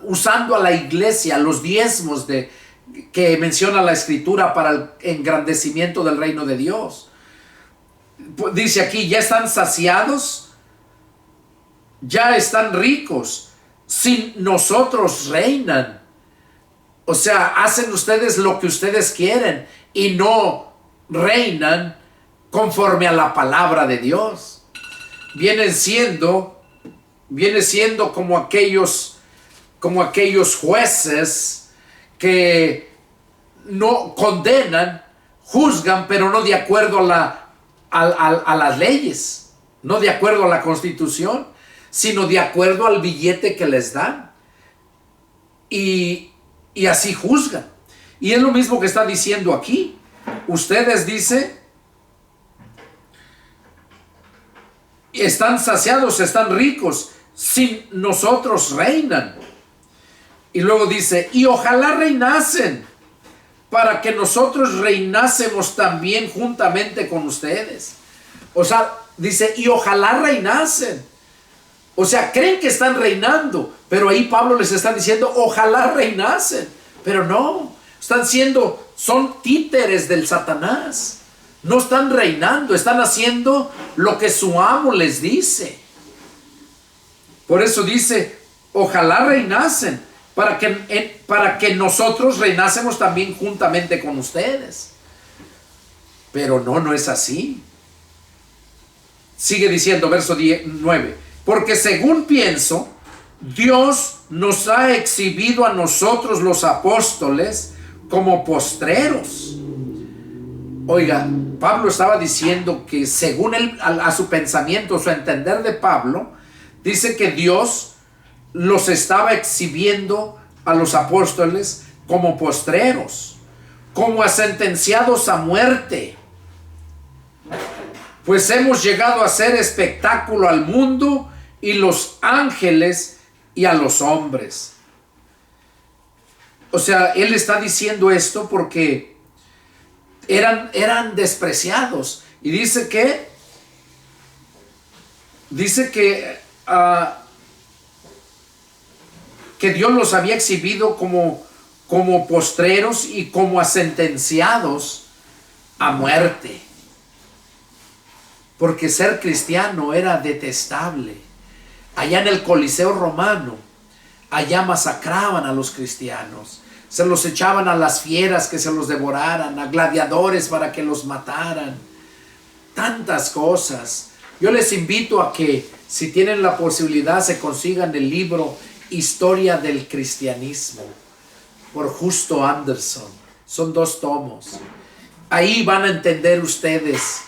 usando a la iglesia, los diezmos que menciona la Escritura para el engrandecimiento del reino de Dios. Dice aquí, ya están saciados, ya están ricos, sin nosotros reinan. O sea, hacen ustedes lo que ustedes quieren y no reinan conforme a la palabra de Dios. Viene siendo como aquellos jueces que no condenan, juzgan, pero no de acuerdo a las leyes, no de acuerdo a la Constitución, sino de acuerdo al billete que les dan. Y así juzgan. Y es lo mismo que está diciendo aquí. Ustedes, dice, están saciados, están ricos, sin nosotros reinan. Y luego dice, y ojalá reinasen, para que nosotros reinásemos también juntamente con ustedes. O sea, dice, y ojalá reinasen. O sea, creen que están reinando, pero ahí Pablo les está diciendo, ojalá reinasen. Pero no, son títeres del Satanás. No están reinando, están haciendo lo que su amo les dice. Por eso dice, ojalá reinasen, para que nosotros reinásemos también juntamente con ustedes. Pero no es así. Sigue diciendo, verso 9, porque según pienso, Dios nos ha exhibido a nosotros los apóstoles como postreros. Oiga, Pablo estaba diciendo que según él, a su pensamiento, su entender de Pablo, dice que Dios los estaba exhibiendo a los apóstoles como postreros, como a sentenciados a muerte, pues hemos llegado a hacer espectáculo al mundo y los ángeles y a los hombres. O sea, él está diciendo esto porque eran despreciados. Y dice que Dios los había exhibido como postreros y como a sentenciados a muerte. Porque ser cristiano era detestable. Allá en el Coliseo romano, allá masacraban a los cristianos. Se los echaban a las fieras que se los devoraran, a gladiadores para que los mataran. Tantas cosas. Yo les invito a que, si tienen la posibilidad, se consigan el libro Historia del Cristianismo por Justo Anderson. Son 2 tomos. Ahí van a entender ustedes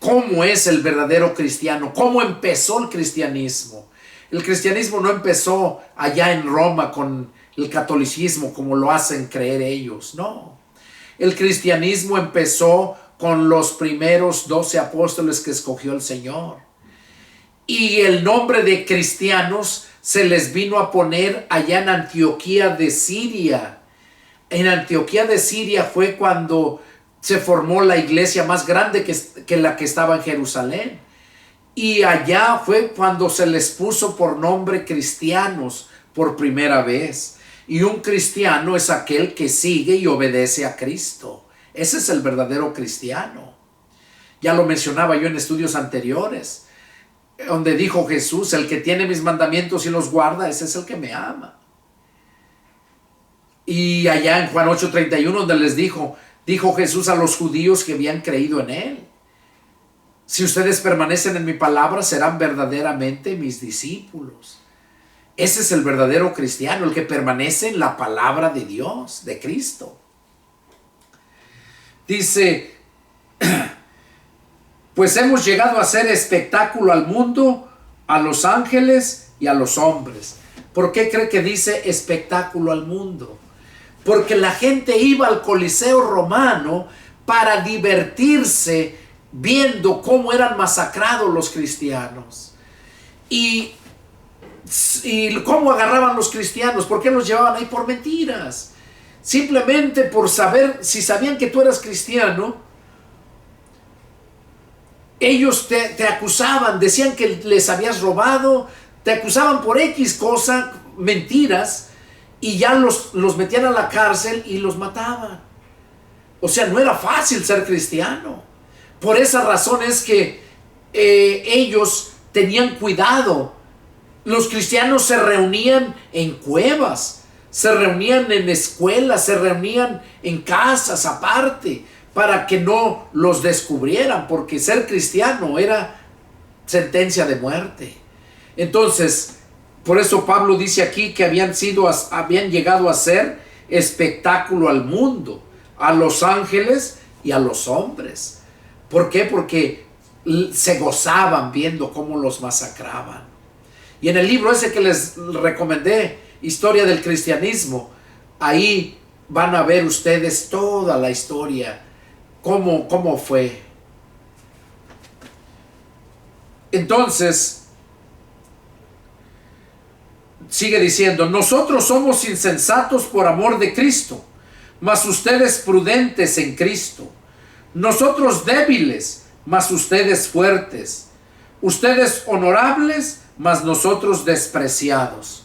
cómo es el verdadero cristiano, cómo empezó el cristianismo. El cristianismo no empezó allá en Roma con el catolicismo como lo hacen creer ellos, no. El cristianismo empezó con los primeros 12 apóstoles que escogió el Señor. Y el nombre de cristianos se les vino a poner allá en Antioquía de Siria. En Antioquía de Siria fue cuando se formó la iglesia más grande que la que estaba en Jerusalén. Y allá fue cuando se les puso por nombre cristianos por primera vez. Y un cristiano es aquel que sigue y obedece a Cristo. Ese es el verdadero cristiano. Ya lo mencionaba yo en estudios anteriores, donde dijo Jesús, el que tiene mis mandamientos y los guarda, ese es el que me ama. Y allá en Juan 8:31, donde les dijo, Dijo Jesús a los judíos que habían creído en él: si ustedes permanecen en mi palabra, serán verdaderamente mis discípulos. Ese es el verdadero cristiano, el que permanece en la palabra de Dios, de Cristo. Dice, pues hemos llegado a hacer espectáculo al mundo, a los ángeles y a los hombres. ¿Por qué cree que dice espectáculo al mundo? Porque la gente iba al Coliseo romano para divertirse viendo cómo eran masacrados los cristianos. Y cómo agarraban los cristianos. ¿Por qué los llevaban ahí? Por mentiras. Simplemente por saber, si sabían que tú eras cristiano, ellos te acusaban, decían que les habías robado, te acusaban por X cosa, mentiras, y ya los metían a la cárcel y los mataban. O sea, no era fácil ser cristiano. Por esa razón es que ellos tenían cuidado. Los cristianos se reunían en cuevas, se reunían en escuelas, se reunían en casas aparte, para que no los descubrieran, porque ser cristiano era sentencia de muerte. Entonces, por eso Pablo dice aquí que habían llegado a ser espectáculo al mundo, a los ángeles y a los hombres. ¿Por qué? Porque se gozaban viendo cómo los masacraban. Y en el libro ese que les recomendé, Historia del Cristianismo, ahí van a ver ustedes toda la historia, cómo fue. Entonces, sigue diciendo, nosotros somos insensatos por amor de Cristo, mas ustedes prudentes en Cristo. Nosotros débiles, mas ustedes fuertes. Ustedes honorables, mas nosotros despreciados.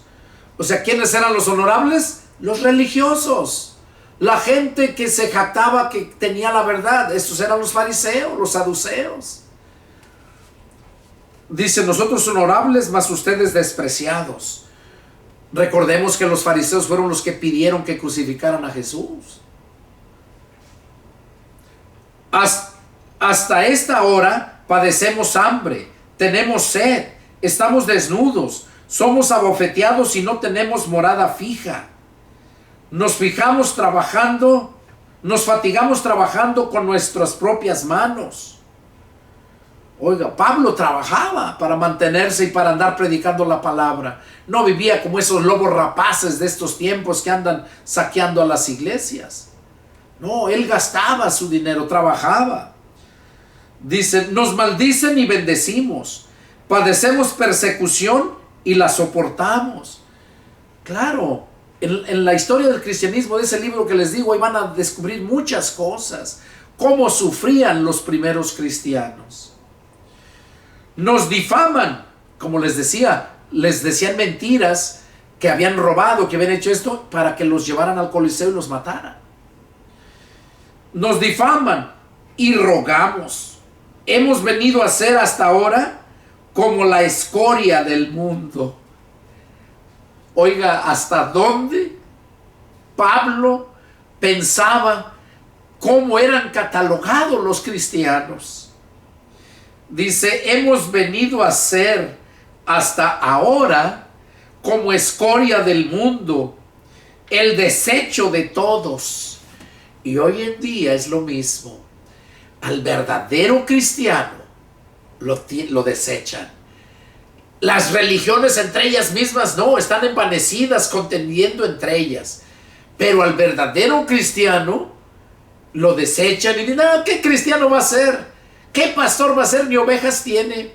O sea, ¿quiénes eran los honorables? Los religiosos. La gente que se jactaba que tenía la verdad. Estos eran los fariseos, los saduceos. Dice, nosotros honorables, mas ustedes despreciados. Recordemos que los fariseos fueron los que pidieron que crucificaran a Jesús. Hasta esta hora padecemos hambre, tenemos sed, estamos desnudos, somos abofeteados y no tenemos morada fija. Nos fatigamos trabajando con nuestras propias manos. Oiga, Pablo trabajaba para mantenerse y para andar predicando la palabra. No vivía como esos lobos rapaces de estos tiempos que andan saqueando a las iglesias. No, él gastaba su dinero, trabajaba. Dice, nos maldicen y bendecimos. Padecemos persecución y la soportamos. Claro, en la historia del cristianismo, de ese libro que les digo, ahí van a descubrir muchas cosas. Cómo sufrían los primeros cristianos. Nos difaman, como les decían mentiras, que habían robado, que habían hecho esto, para que los llevaran al Coliseo y los mataran. Nos difaman y rogamos. Hemos venido a ser hasta ahora como la escoria del mundo. Oiga, ¿hasta dónde Pablo pensaba cómo eran catalogados los cristianos? Dice, hemos venido a ser hasta ahora como escoria del mundo, el desecho de todos. Y hoy en día es lo mismo. Al verdadero cristiano lo desechan. Las religiones entre ellas mismas no, están envanecidas, contendiendo entre ellas. Pero al verdadero cristiano lo desechan y dicen, ah, ¿qué cristiano va a ser? ¿Qué pastor va a ser? Ni ovejas tiene.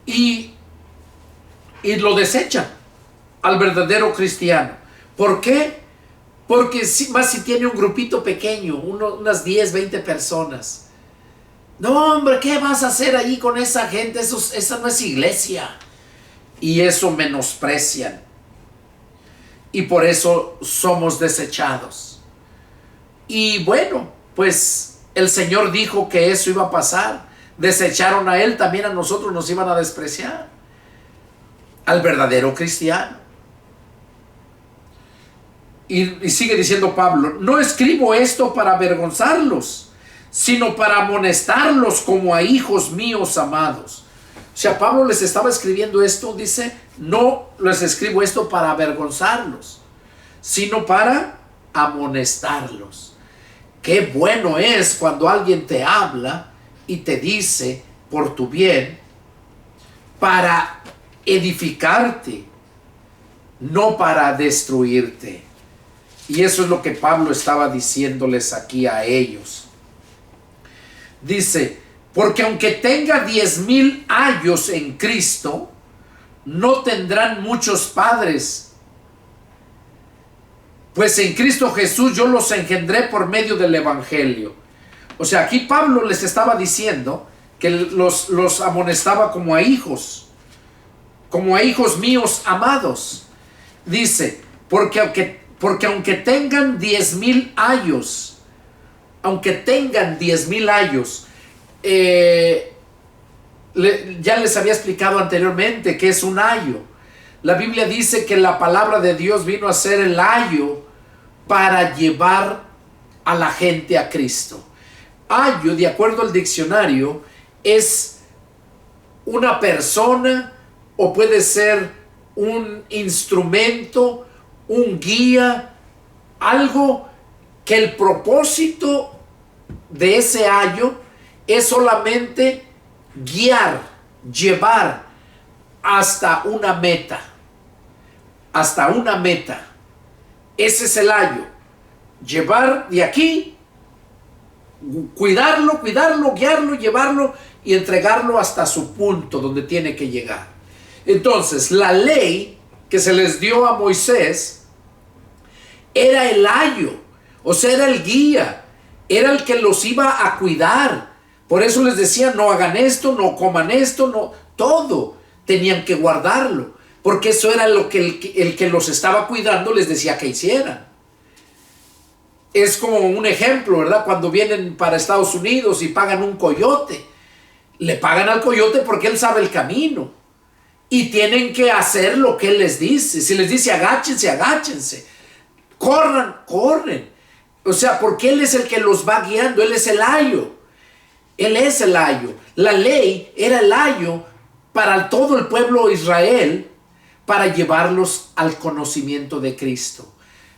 Y lo desechan al verdadero cristiano. ¿Por qué? Porque más si tiene un grupito pequeño, unas 10, 20 personas. No, hombre, ¿qué vas a hacer ahí con esa gente? Esa no es iglesia. Y eso menosprecian. Y por eso somos desechados. Y bueno, pues el Señor dijo que eso iba a pasar. Desecharon a Él, también a nosotros nos iban a despreciar. Al verdadero cristiano. Y sigue diciendo Pablo, no escribo esto para avergonzarlos, sino para amonestarlos como a hijos míos amados. O sea, Pablo les estaba escribiendo esto, dice, no les escribo esto para avergonzarlos, sino para amonestarlos. Qué bueno es cuando alguien te habla y te dice por tu bien, para edificarte, no para destruirte. Y eso es lo que Pablo estaba diciéndoles aquí a ellos. Dice, porque aunque tenga 10,000 años en Cristo, no tendrán muchos padres. Pues en Cristo Jesús yo los engendré por medio del Evangelio. O sea, aquí Pablo les estaba diciendo que los amonestaba como a hijos míos amados. Dice, porque aunque tengan 10,000 años, ya les había explicado anteriormente que es un ayo. La Biblia dice que la palabra de Dios vino a ser el ayo para llevar a la gente a Cristo. Ayo, de acuerdo al diccionario, es una persona o puede ser un instrumento, un guía, algo que el propósito de ese ayo es solamente guiar, llevar hasta una meta. Hasta una meta. Ese es el ayo. Llevar de aquí, cuidarlo, guiarlo, llevarlo y entregarlo hasta su punto donde tiene que llegar. Entonces, la ley que se les dio a Moisés era el ayo, o sea, era el guía, era el que los iba a cuidar. Por eso les decía, no hagan esto, no coman esto, no, todo tenían que guardarlo, porque eso era lo que el que los estaba cuidando les decía que hicieran. Es como un ejemplo, ¿verdad? Cuando vienen para Estados Unidos y pagan un coyote, le pagan al coyote porque él sabe el camino y tienen que hacer lo que él les dice. Si les dice agáchense, agáchense, corran, corren. O sea, porque él es el que los va guiando, él es el ayo. Él es el ayo. La ley era el ayo para todo el pueblo de Israel, para llevarlos al conocimiento de Cristo.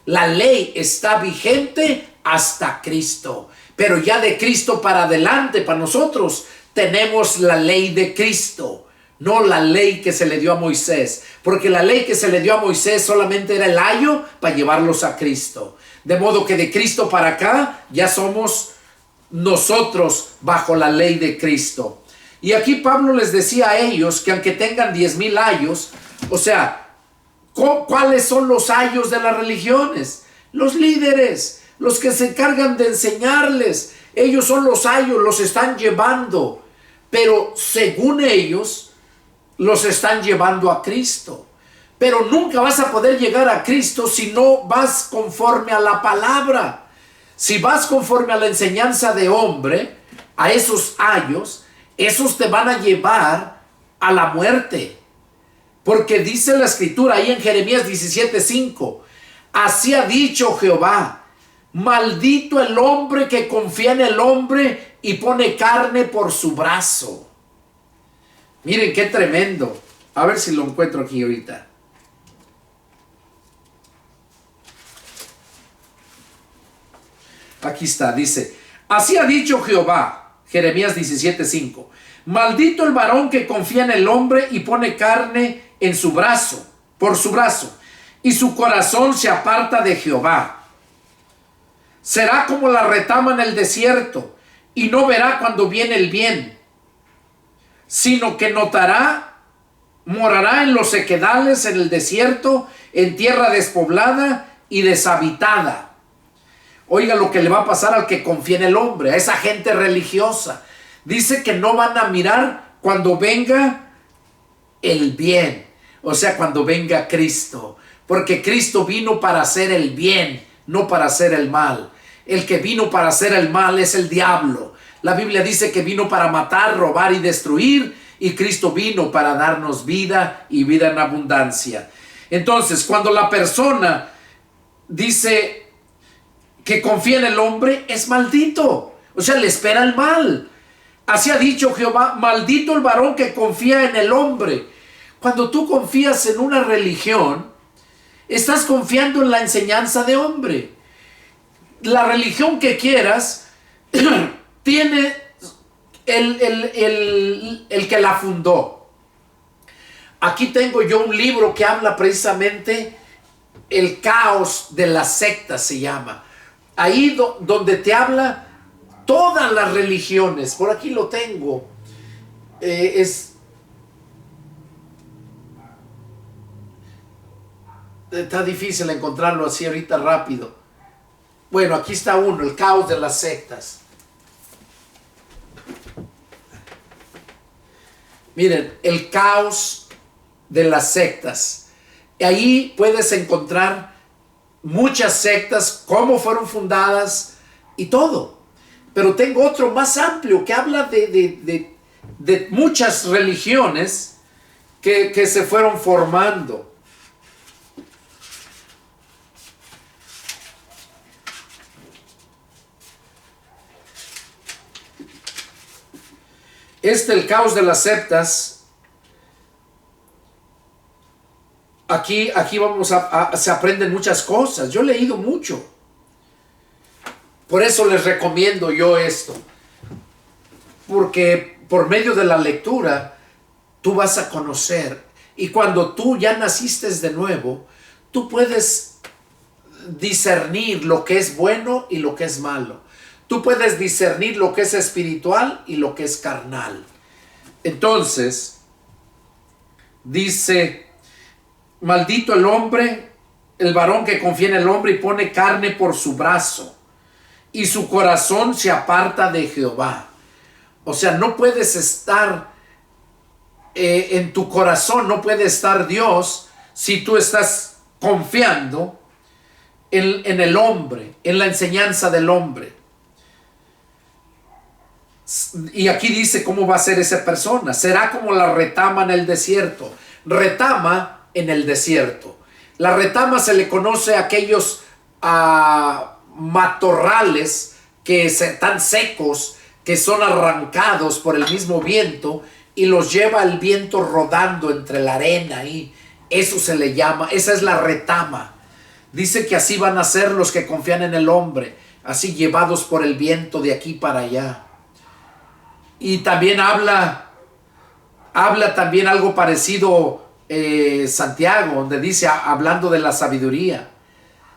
La ley está vigente hasta Cristo, pero ya de Cristo para adelante, para nosotros, tenemos la ley de Cristo, no la ley que se le dio a Moisés, porque la ley que se le dio a Moisés solamente era el ayo para llevarlos a Cristo. De modo que de Cristo para acá ya somos nosotros bajo la ley de Cristo. Y aquí Pablo les decía a ellos que aunque tengan 10,000 ayos, o sea, ¿cuáles son los ayos de las religiones? Los líderes, los que se encargan de enseñarles. Ellos son los ayos, los están llevando. Pero según ellos, los están llevando a Cristo. Pero nunca vas a poder llegar a Cristo si no vas conforme a la palabra. Si vas conforme a la enseñanza de hombre, a esos ayos, esos te van a llevar a la muerte. Porque dice la escritura ahí en Jeremías 17:5, así ha dicho Jehová, maldito el hombre que confía en el hombre y pone carne por su brazo. Miren qué tremendo. A ver si lo encuentro aquí ahorita. Aquí está, dice, así ha dicho Jehová, Jeremías 17:5, maldito el varón que confía en el hombre y pone carne en su brazo, por su brazo, y su corazón se aparta de Jehová. Será como la retama en el desierto, y no verá cuando viene el bien, sino que morará en los sequedales, en el desierto, en tierra despoblada y deshabitada. Oiga lo que le va a pasar al que confía en el hombre, a esa gente religiosa. Dice que no van a mirar cuando venga el bien, o sea, cuando venga Cristo, porque Cristo vino para hacer el bien, no para hacer el mal. El que vino para hacer el mal es el diablo. La Biblia dice que vino para matar, robar y destruir, y Cristo vino para darnos vida y vida en abundancia. Entonces, cuando la persona dice que confía en el hombre es maldito. O sea, le espera el mal. Así ha dicho Jehová, maldito el varón que confía en el hombre. Cuando tú confías en una religión, estás confiando en la enseñanza de hombre. La religión que quieras tiene el que la fundó. Aquí tengo yo un libro que habla precisamente el caos de las sectas, se llama. Ahí donde te habla todas las religiones. Por aquí lo tengo. Está difícil encontrarlo así ahorita rápido. Bueno, aquí está uno, el caos de las sectas. Miren, el caos de las sectas. Ahí puedes encontrar muchas sectas, cómo fueron fundadas y todo. Pero tengo otro más amplio que habla de muchas religiones que se fueron formando. El caos de las sectas. Aquí se aprenden muchas cosas. Yo he leído mucho. Por eso les recomiendo yo esto. Porque por medio de la lectura, tú vas a conocer. Y cuando tú ya naciste de nuevo, tú puedes discernir lo que es bueno y lo que es malo. Tú puedes discernir lo que es espiritual y lo que es carnal. Entonces, dice, maldito el hombre, el varón que confía en el hombre y pone carne por su brazo, y su corazón se aparta de Jehová. O sea, no puedes estar en tu corazón, no puede estar Dios si tú estás confiando en el hombre, en la enseñanza del hombre. Y aquí dice cómo va a ser esa persona. Será como la retama en el desierto. Retama en el desierto. La retama se le conoce a aquellos matorrales que están secos, que son arrancados por el mismo viento y los lleva el viento rodando entre la arena, y eso se le llama, esa es la retama. Dice que así van a ser los que confían en el hombre, así llevados por el viento de aquí para allá. Y también habla también algo parecido Santiago, donde dice, hablando de la sabiduría,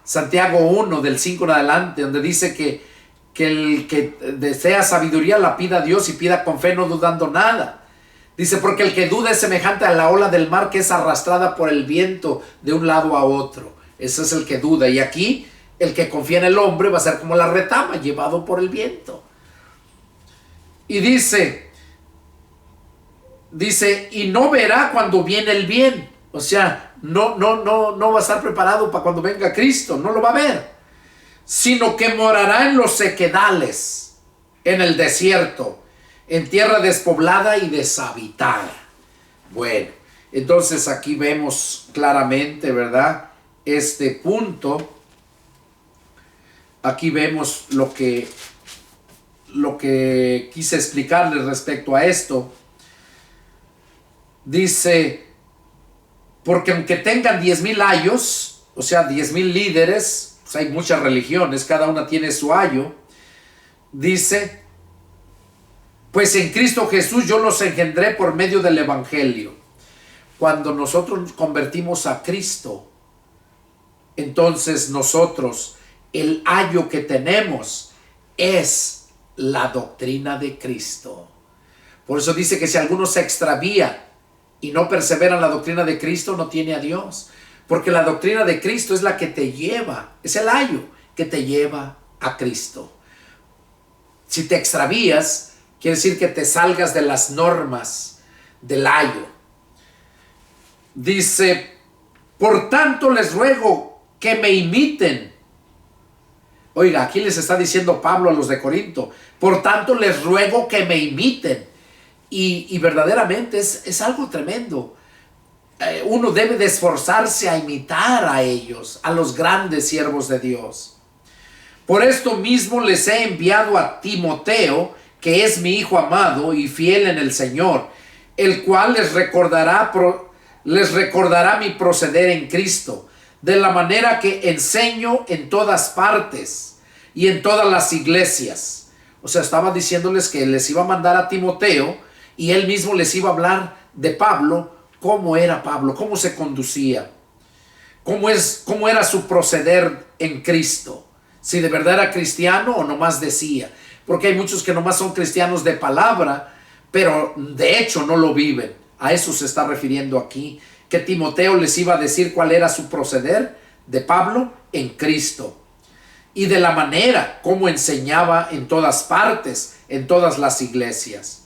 Santiago 1 del 5 en adelante, donde dice que el que desea sabiduría la pida a Dios y pida con fe, no dudando nada. Dice, porque el que duda es semejante a la ola del mar que es arrastrada por el viento de un lado a otro. Ese es el que duda. Y aquí el que confía en el hombre va a ser como la retama, llevado por el viento. Y dice, y no verá cuando viene el bien. O sea, no va a estar preparado para cuando venga Cristo, no lo va a ver. Sino que morará en los sequedales, en el desierto, en tierra despoblada y deshabitada. Bueno, entonces aquí vemos claramente, ¿verdad? Este punto. Aquí vemos lo que quise explicarles respecto a esto. Dice, porque aunque tengan 10,000 ayos, o sea, 10,000 líderes, pues hay muchas religiones, cada una tiene su ayo. Dice, pues en Cristo Jesús yo los engendré por medio del evangelio. Cuando nosotros nos convertimos a Cristo, entonces nosotros, el ayo que tenemos es la doctrina de Cristo. Por eso dice que si alguno se extravía y no persevera en la doctrina de Cristo, no tiene a Dios. Porque la doctrina de Cristo es la que te lleva, es el ayo que te lleva a Cristo. Si te extravías, quiere decir que te salgas de las normas del ayo. Dice, por tanto les ruego que me imiten. Oiga, aquí les está diciendo Pablo a los de Corinto, por tanto les ruego que me imiten. Y verdaderamente es algo tremendo. uno debe de esforzarse a imitar a ellos, a los grandes siervos de Dios. Por esto mismo les he enviado a Timoteo, que es mi hijo amado y fiel en el Señor, el cual les recordará mi proceder en Cristo, de la manera que enseño en todas partes y en todas las iglesias. O sea, estaba diciéndoles que les iba a mandar a Timoteo y él mismo les iba a hablar de Pablo, cómo era Pablo, cómo se conducía, cómo era su proceder en Cristo. Si de verdad era cristiano o nomás decía. Porque hay muchos que nomás son cristianos de palabra, pero de hecho no lo viven. A eso se está refiriendo aquí. Que Timoteo les iba a decir cuál era su proceder de Pablo en Cristo. Y de la manera como enseñaba en todas partes, en todas las iglesias.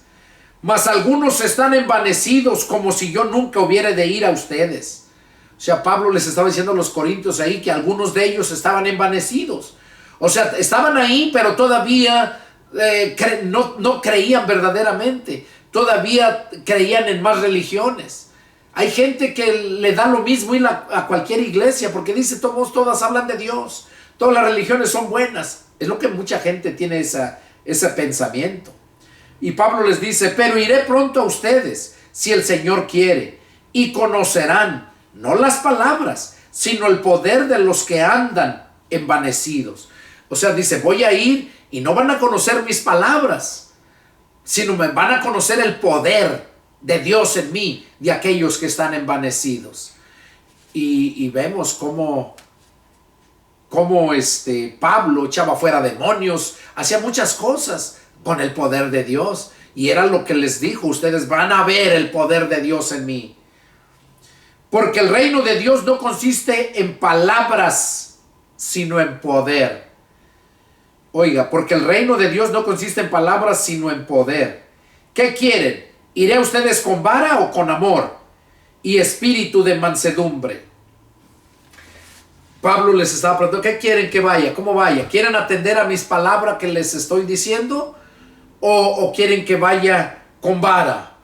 Mas algunos están envanecidos como si yo nunca hubiera de ir a ustedes. O sea, Pablo les estaba diciendo a los corintios ahí que algunos de ellos estaban envanecidos. O sea, estaban ahí, pero todavía no creían verdaderamente. Todavía creían en más religiones. Hay gente que le da lo mismo ir a cualquier iglesia porque dice, todas hablan de Dios. Todas las religiones son buenas. Es lo que mucha gente tiene ese pensamiento. Y Pablo les dice, pero iré pronto a ustedes, si el Señor quiere, y conocerán, no las palabras, sino el poder de los que andan envanecidos. O sea, dice, voy a ir y no van a conocer mis palabras, sino me van a conocer el poder de Dios en mí, de aquellos que están envanecidos. Y vemos cómo Pablo echaba fuera demonios, hacía muchas cosas con el poder de Dios. Y era lo que les dijo, ustedes van a ver el poder de Dios en mí. Porque el reino de Dios no consiste en palabras, sino en poder. Oiga, porque el reino de Dios no consiste en palabras, sino en poder. ¿Qué quieren? ¿Iré a ustedes con vara o con amor y espíritu de mansedumbre? Pablo les estaba preguntando, ¿qué quieren que vaya? ¿Cómo vaya? ¿Quieren atender a mis palabras que les estoy diciendo? ¿O quieren que vaya con vara?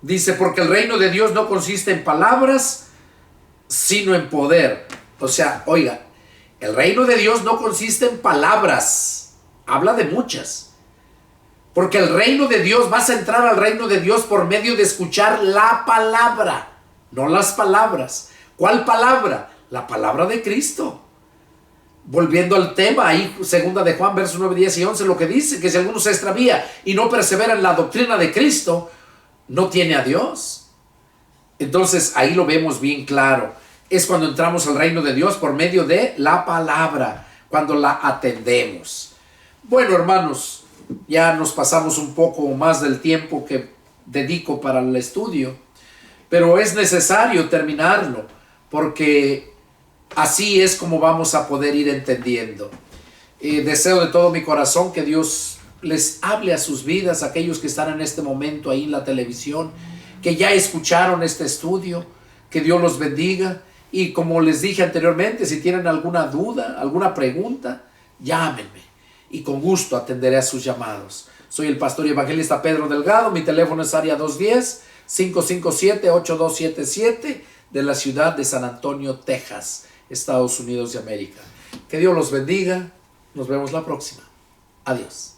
Dice, porque el reino de Dios no consiste en palabras, sino en poder. O sea, oiga, el reino de Dios no consiste en palabras. Habla de muchas. Porque el reino de Dios, vas a entrar al reino de Dios por medio de escuchar la palabra, no las palabras. ¿Cuál palabra? La palabra de Cristo. Volviendo al tema, ahí segunda de Juan, versos 9, 10 y 11, lo que dice, que si alguno se extravía y no persevera en la doctrina de Cristo, no tiene a Dios. Entonces ahí lo vemos bien claro. Es cuando entramos al reino de Dios por medio de la palabra, cuando la atendemos. Bueno, hermanos, ya nos pasamos un poco más del tiempo que dedico para el estudio, pero es necesario terminarlo, porque así es como vamos a poder ir entendiendo. Deseo de todo mi corazón que Dios les hable a sus vidas, a aquellos que están en este momento ahí en la televisión, que ya escucharon este estudio, que Dios los bendiga. Y como les dije anteriormente, si tienen alguna duda, alguna pregunta, llámenme y con gusto atenderé a sus llamados. Soy el pastor y evangelista Pedro Delgado. Mi teléfono es área 210-557-8277 de la ciudad de San Antonio, Texas, Estados Unidos de América. Que Dios los bendiga. Nos vemos la próxima. Adiós.